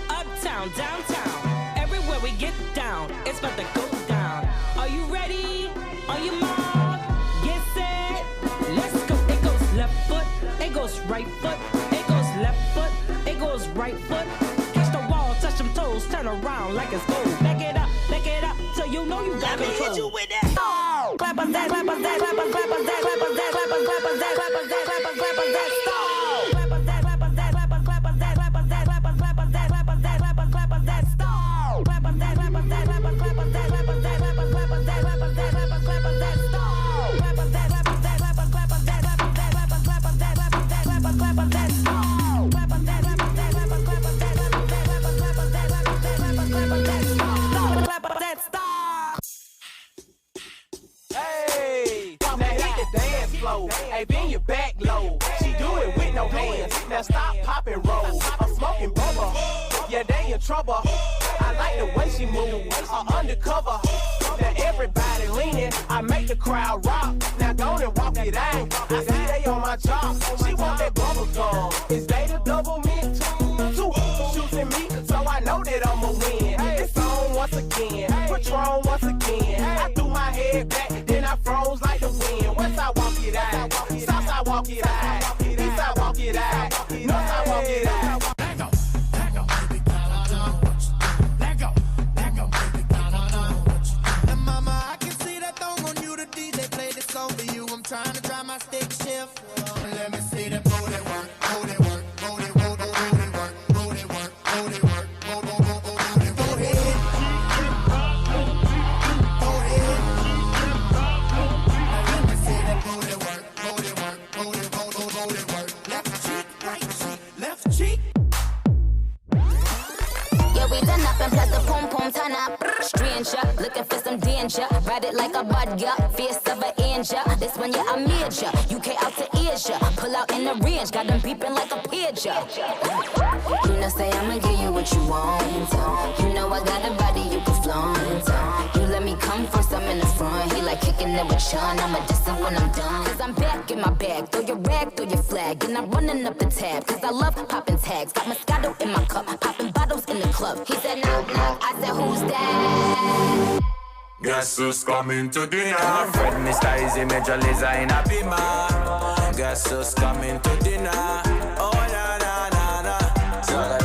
Uptown, downtown, everywhere we get down, it's about to go down. Are you ready? On your mark, get set, let's go. It goes left foot, it goes right foot, it goes left foot, it goes right foot. Catch the wall, touch them toes, turn around like it's gold. Back it up, till you know you got control. Let me hit you with that. Oh! Clap us that, clap us that, clap us, clap us that, clap us that, clap us, clap us that, clap us that, clap us, clap us that. Stop! Clap us that, clap us that, clap us, clap us that, clap us that, clap us, clap us that, clap us that, clap us, clap us that. Stop! Clap us that, clap us that, clap us, clap us that, clap us that, clap us, clap us that, clap us that, clap us, clap us that. Stop! Clap us that, clap us that, clap us, clap us that, clap us that, clap us, clap us that, clap us that, clap us, clap us that. Stop! Clap us that, clap us that, clap us, clap us that, clap us that, clap us, clap us that, clap us that, clap us, clap us that. Stop! Clap us that. Stop! Hey, now hit the dance floor. Hey, bend your back low. She do it with no hands. Now stop, pop and roll. I'm smoking bubble. Yeah, they in trouble. I like the way she move. Undercover. Now everybody leaning. I make the crowd rock. Now go and walk it out. I see they on my job. She want that bubble gum. Is they the double mint? Two shooting me, so I know that I'ma win. It's on once again. Patron once again. I threw my head back, then I froze like the wind. West I walk it out, south I walk it out, east I walk it out, north I walk it out. Let go, baby, let go, baby, and mama, I can see that thong on you. The DJ play this song for you. I'm trying to drive my stick shift. Let me see the booty work, booty work, booty work, booty work, booty work, booty work, booty work, booty work. danger. Ride it like a bud, yeah. Fierce of an angel. This one, yeah, I'm major. UK out to Asia. Pull out in the range. Got them beeping like a pager. You know, say I'ma give you what you want. You know I got a body you can flaunt. You let me come first, I'm in the front. He like kicking it with Sean. I'ma diss him when I'm done. Cause I'm back in my bag. Throw your rag, throw your flag. And I'm running up the tab. Cause I love popping tags. Got Moscato in my cup. Popping bottles in the club. He said knock knock. I said who's that? Guess who's coming to dinner? Fred Mr. Easy, Major Lazer in a beamer. Guess who's coming to dinner? Oh na na na na. So that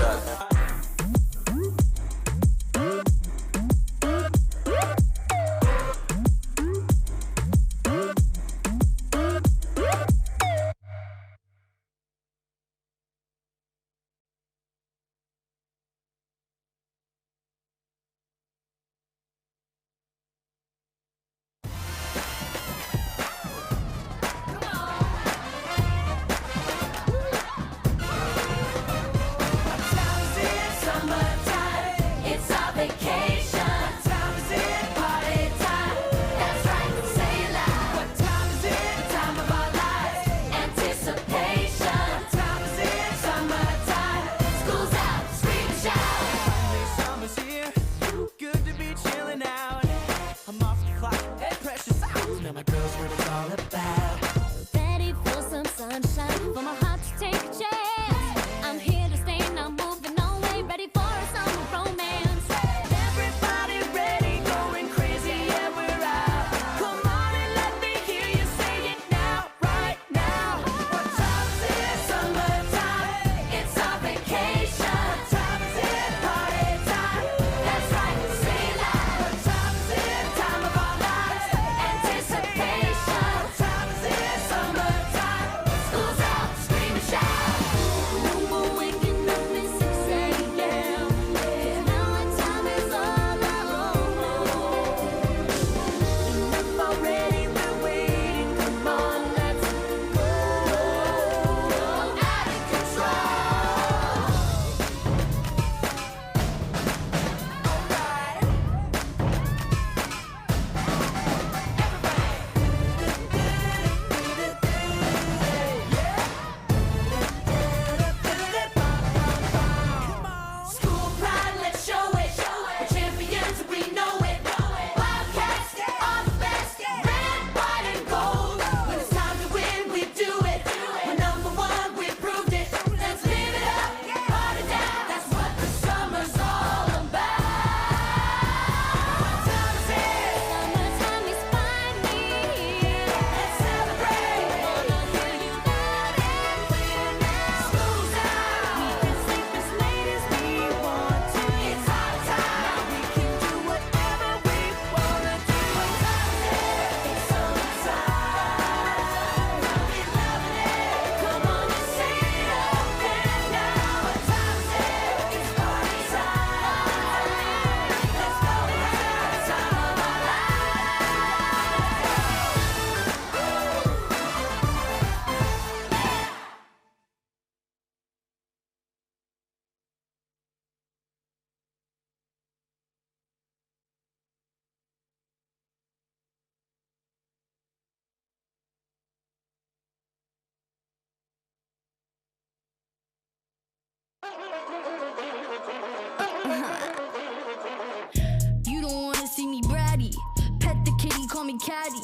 You don't wanna see me bratty. Pet the kitty, call me caddy.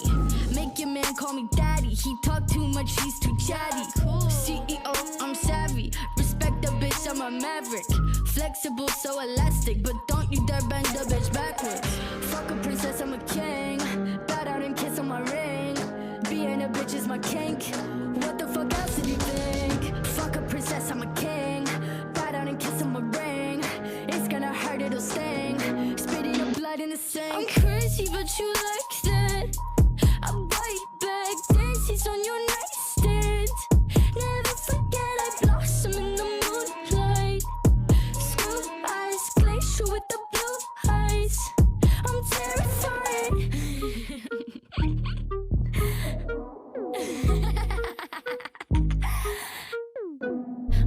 Make your man call me daddy. He talk too much, he's too chatty. CEO, I'm savvy. Respect the bitch, I'm a maverick. Flexible, so elastic, but don't you dare bend the bitch backwards. Fuck a princess, I'm a king. Bow down and kiss on my ring. Being a bitch is my kink. What the fuck else did you think? Fuck a princess, I'm a king. Bow down and kiss on my ring. It's gonna hurt, it'll sting. Spitting your blood in the sink. I'm crazy, but you like that. I bite back, dances on your nightstand. Never forget I blossom in the moonlight. Screw eyes, glacier with the blue eyes. I'm terrified.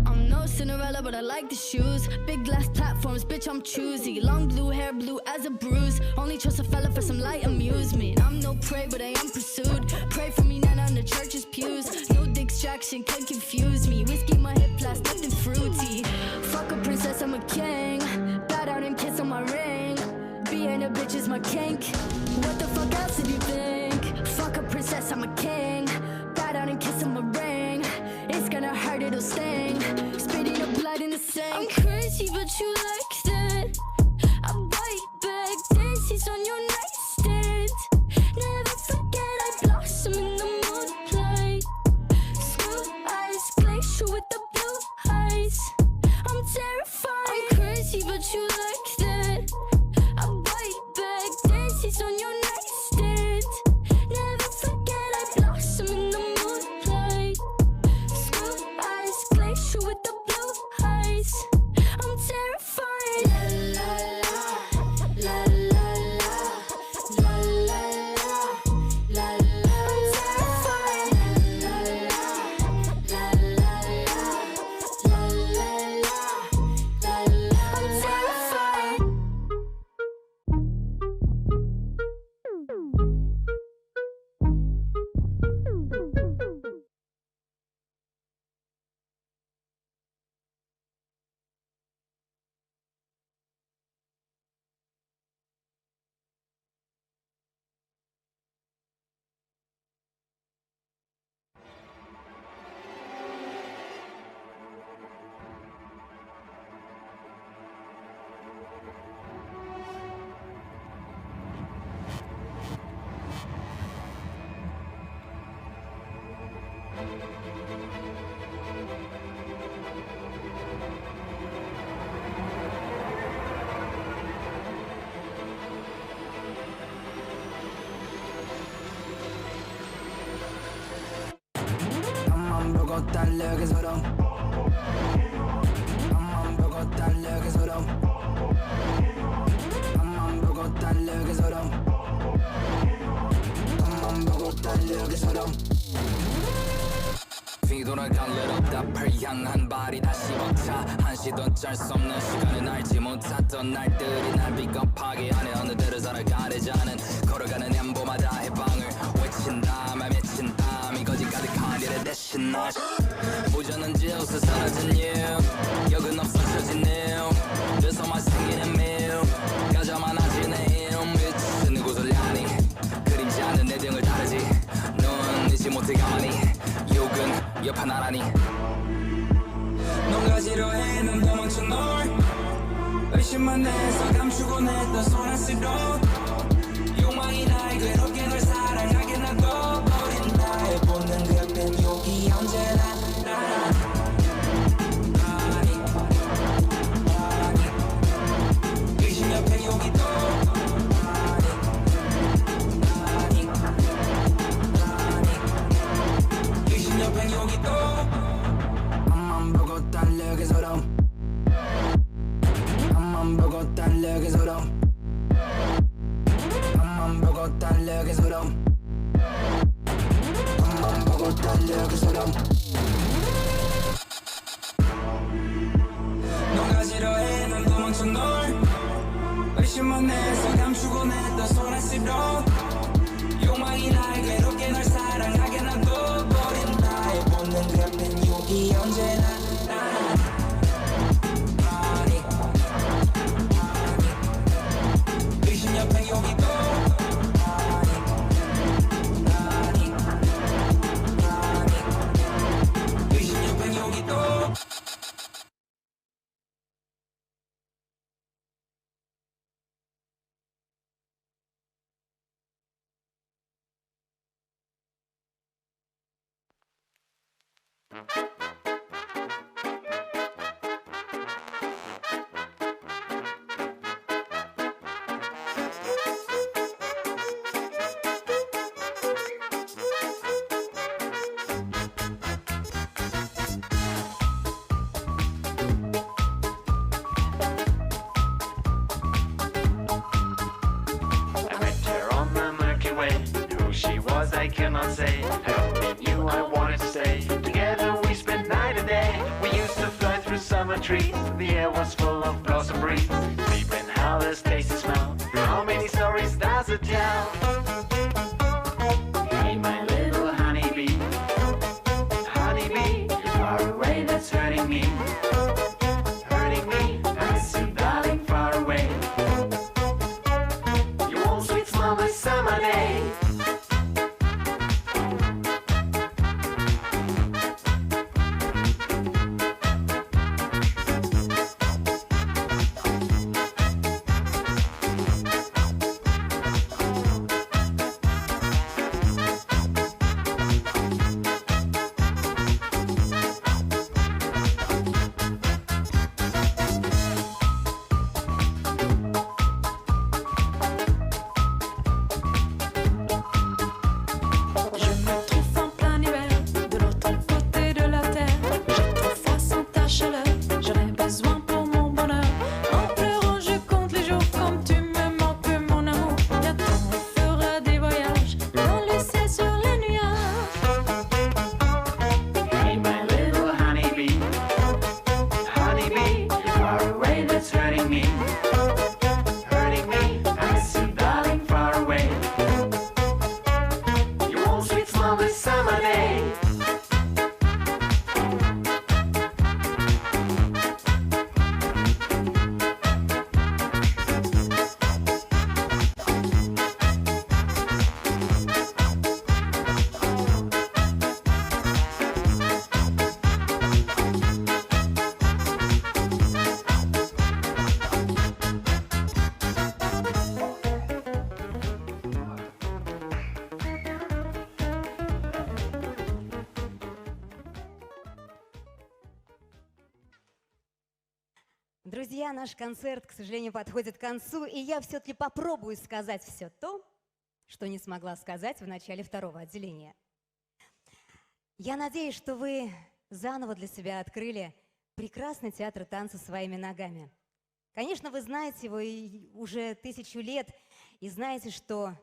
I'm no Cinderella, but I like the shoes. Big glass platforms, bitch, I'm choosy. Long blue hair, blue as a bruise. Only trust a fella for some light amusement. I'm no prey, but I am pursued. Pray for me, not on the church's pews. No distraction can confuse me. Whiskey, my hip flask, nothing fruity. Fuck a princess, I'm a king. Bow down and kiss on my ring. Being a bitch is my kink. What the fuck else did you think? Fuck a princess, I'm a king. Bow down and kiss on my ring. It's gonna hurt, it'll sting. Spitting up blood in the sink. I'm crazy, but you like that. I bite back, dances on your nightstand. Never forget I blossom in the moonlight. Screw eyes, glacier with the blue eyes. I'm terrified. I'm crazy, but you like that. I bite back, dances on your nightstand. Never forget I blossom in the moonlight. Screw eyes, glacier with the blue eyes. I'm terrified. La la la, la la la, la la la, la la. I'm terrified. La la la, la la la, la la la. I'm terrified. 앞만 보고 달려게 서로 앞만 보고 달려게 서로 앞만 보고 달려게 서로 앞만 보고 달려게 서로 뒤돌아갈 일 없다 펄 향한 발이 다시 벅차 한시도 짤 수 없는 시간은 알지 못했던 날들이 날 비겁하게 하네 어느대로 살아가려지 않은 걸어가는 엠보마다 해방을 외친 다음에 맺힌 땀이 거짓 가득한 일에 대신 날 무전은 지우서 사라진 you 기억은 없어져진 new 돼서만 생기는 밀 가자만 하지 내일 미친 고설량이 그림자는 내 등을 다르지 눈 잊지 못해 가만히 욕은 여파 나란히 너가 싫어해 난 도망쳐 널 의심만 해서 감추곤 했던 소란스러 욕망이 날 괴롭게 널 사랑하게 놔둬버린 나의 본능 그땐 욕이 언제나 아니 의심 옆에 욕이 또 의심 옆에 욕이 또 앞만 보고 달려게 서로 앞만 보고 달려게 서로 앞만 보고 달려게 서로 앞만 보고 달려게 서로 너가 싫어해 난 도망쳐 널 의심만 해서 감추곤 했던 소란스러 욕망이 날 괴롭게 널 사랑하게 놔둬버린 나의 본능 그땐 욕이 언제나 아니 의심 옆에 욕이 또 의심 옆에 욕이 또 I cannot say. I only knew I wanted to stay. Together we spent night and day. We used to fly through summer the trees. The air was full of blossom breeze. Deep inhale this tasty smell. How many stories does it tell? Hey, my little honeybee. Honeybee, you're far away, that's hurting me. Hurting me, I miss you, darling, far away. You warm, sweet smell my summer day. Друзья, наш концерт, к сожалению, подходит к концу, и я все-таки попробую сказать все то, что не смогла сказать в начале второго отделения. Я надеюсь, что вы заново для себя открыли прекрасный театр танца своими ногами. Конечно, вы знаете его и уже 1000 лет, и знаете, что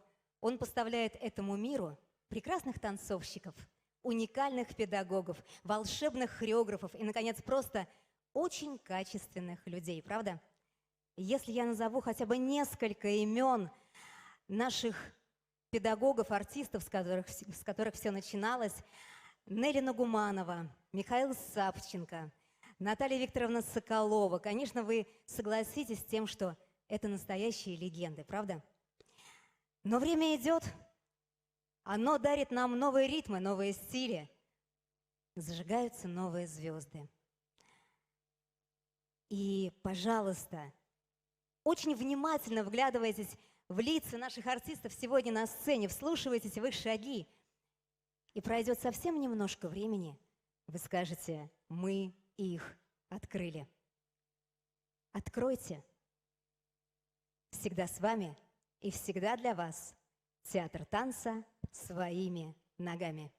он поставляет этому миру прекрасных танцовщиков, уникальных педагогов, волшебных хореографов и, наконец, просто очень качественных людей, правда? Если я назову хотя бы несколько имен наших педагогов, артистов, с которых все начиналось: Нелли Нагуманова, Михаил Савченко, Наталья Викторовна Соколова. Конечно, вы согласитесь с тем, что это настоящие легенды, правда? Но время идет, оно дарит нам новые ритмы, новые стили, зажигаются новые звезды. И, пожалуйста, очень внимательно вглядывайтесь в лица наших артистов сегодня на сцене, вслушивайтесь в их шаги. И пройдет совсем немножко времени, вы скажете: мы их открыли. Откройте. Всегда с вами и всегда для вас театр танца своими ногами.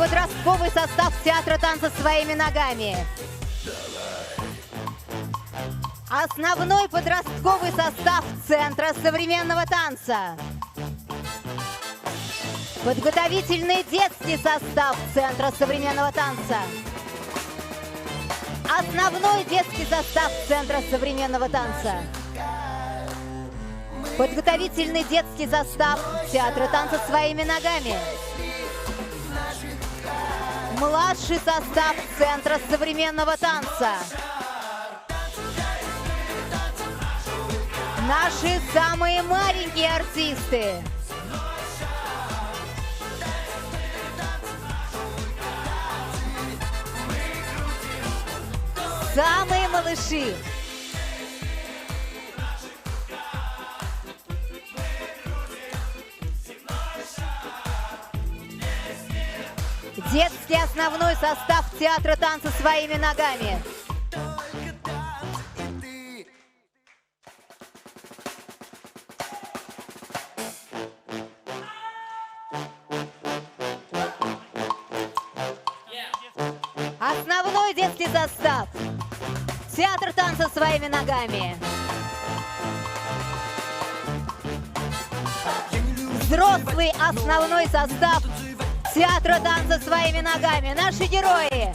подростковый состав театра танца своими ногами. Основной подростковый состав Центра современного танца. Подготовительный детский состав Центра современного танца. Основной детский состав Центра современного танца. Подготовительный детский состав театра танца своими ногами. Младший состав Центра современного танца. Наши самые маленькие артисты. Самые малыши. Детский основной состав театра танца своими ногами. Основной детский состав. Театр танца своими ногами. Взрослый основной состав театра танца своими ногами. Наши герои.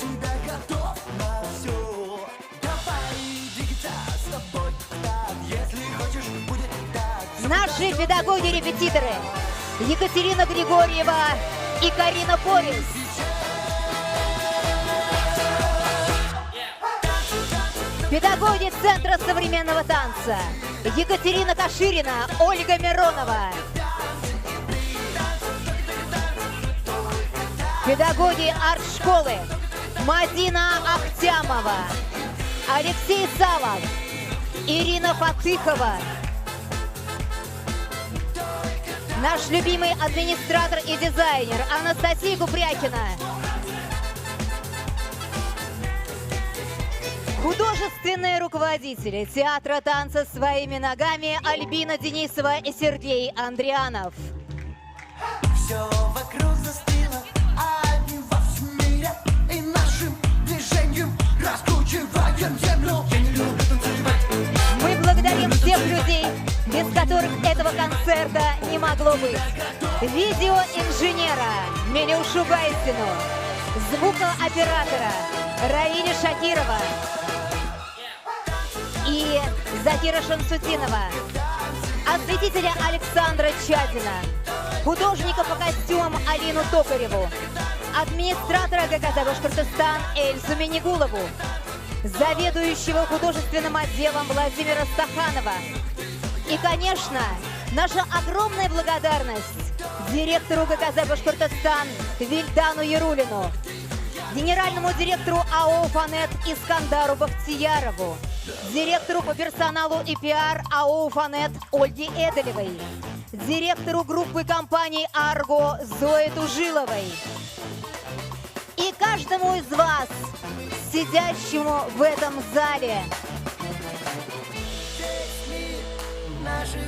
Наши педагоги-репетиторы. Екатерина Григорьева и Карина Полис. Педагоги Центра современного танца. Екатерина Каширина, Ольга Миронова. Педагоги арт-школы. Мадина Ахтямова, Алексей Савов, Ирина Фатыхова. Наш любимый администратор и дизайнер Анастасия Купрякина. Художественные руководители театра танца своими ногами Альбина Денисова и Сергей Андрианов. Все вокруг застыло, одни во всем мире, и нашим движением раскручиваем землю. Я не люблю танцевать. Мы благодарим всех людей, без которых этого концерта не могло быть. Видеоинженера Милюшу Гайсину, звукооператора Раиля Шакирова и Закира Шамсутдинова, осветителя Александра Чадина, художника по костюмам Алину Токареву, администратора ГКЗ Башкортостан Эльзу Минигулову, заведующего художественным отделом Владимира Стаханова. И, конечно, наша огромная благодарность директору ГКЗ Башкортостан Вильдану Ярулину, генеральному директору АО «Уфанет» Искандару Бахтиярову, директору по персоналу и пиар АО «Уфанет» Ольге Эделевой, директору группы компаний «Арго» Зое Тужиловой и каждому из вас, сидящему в этом зале. Наших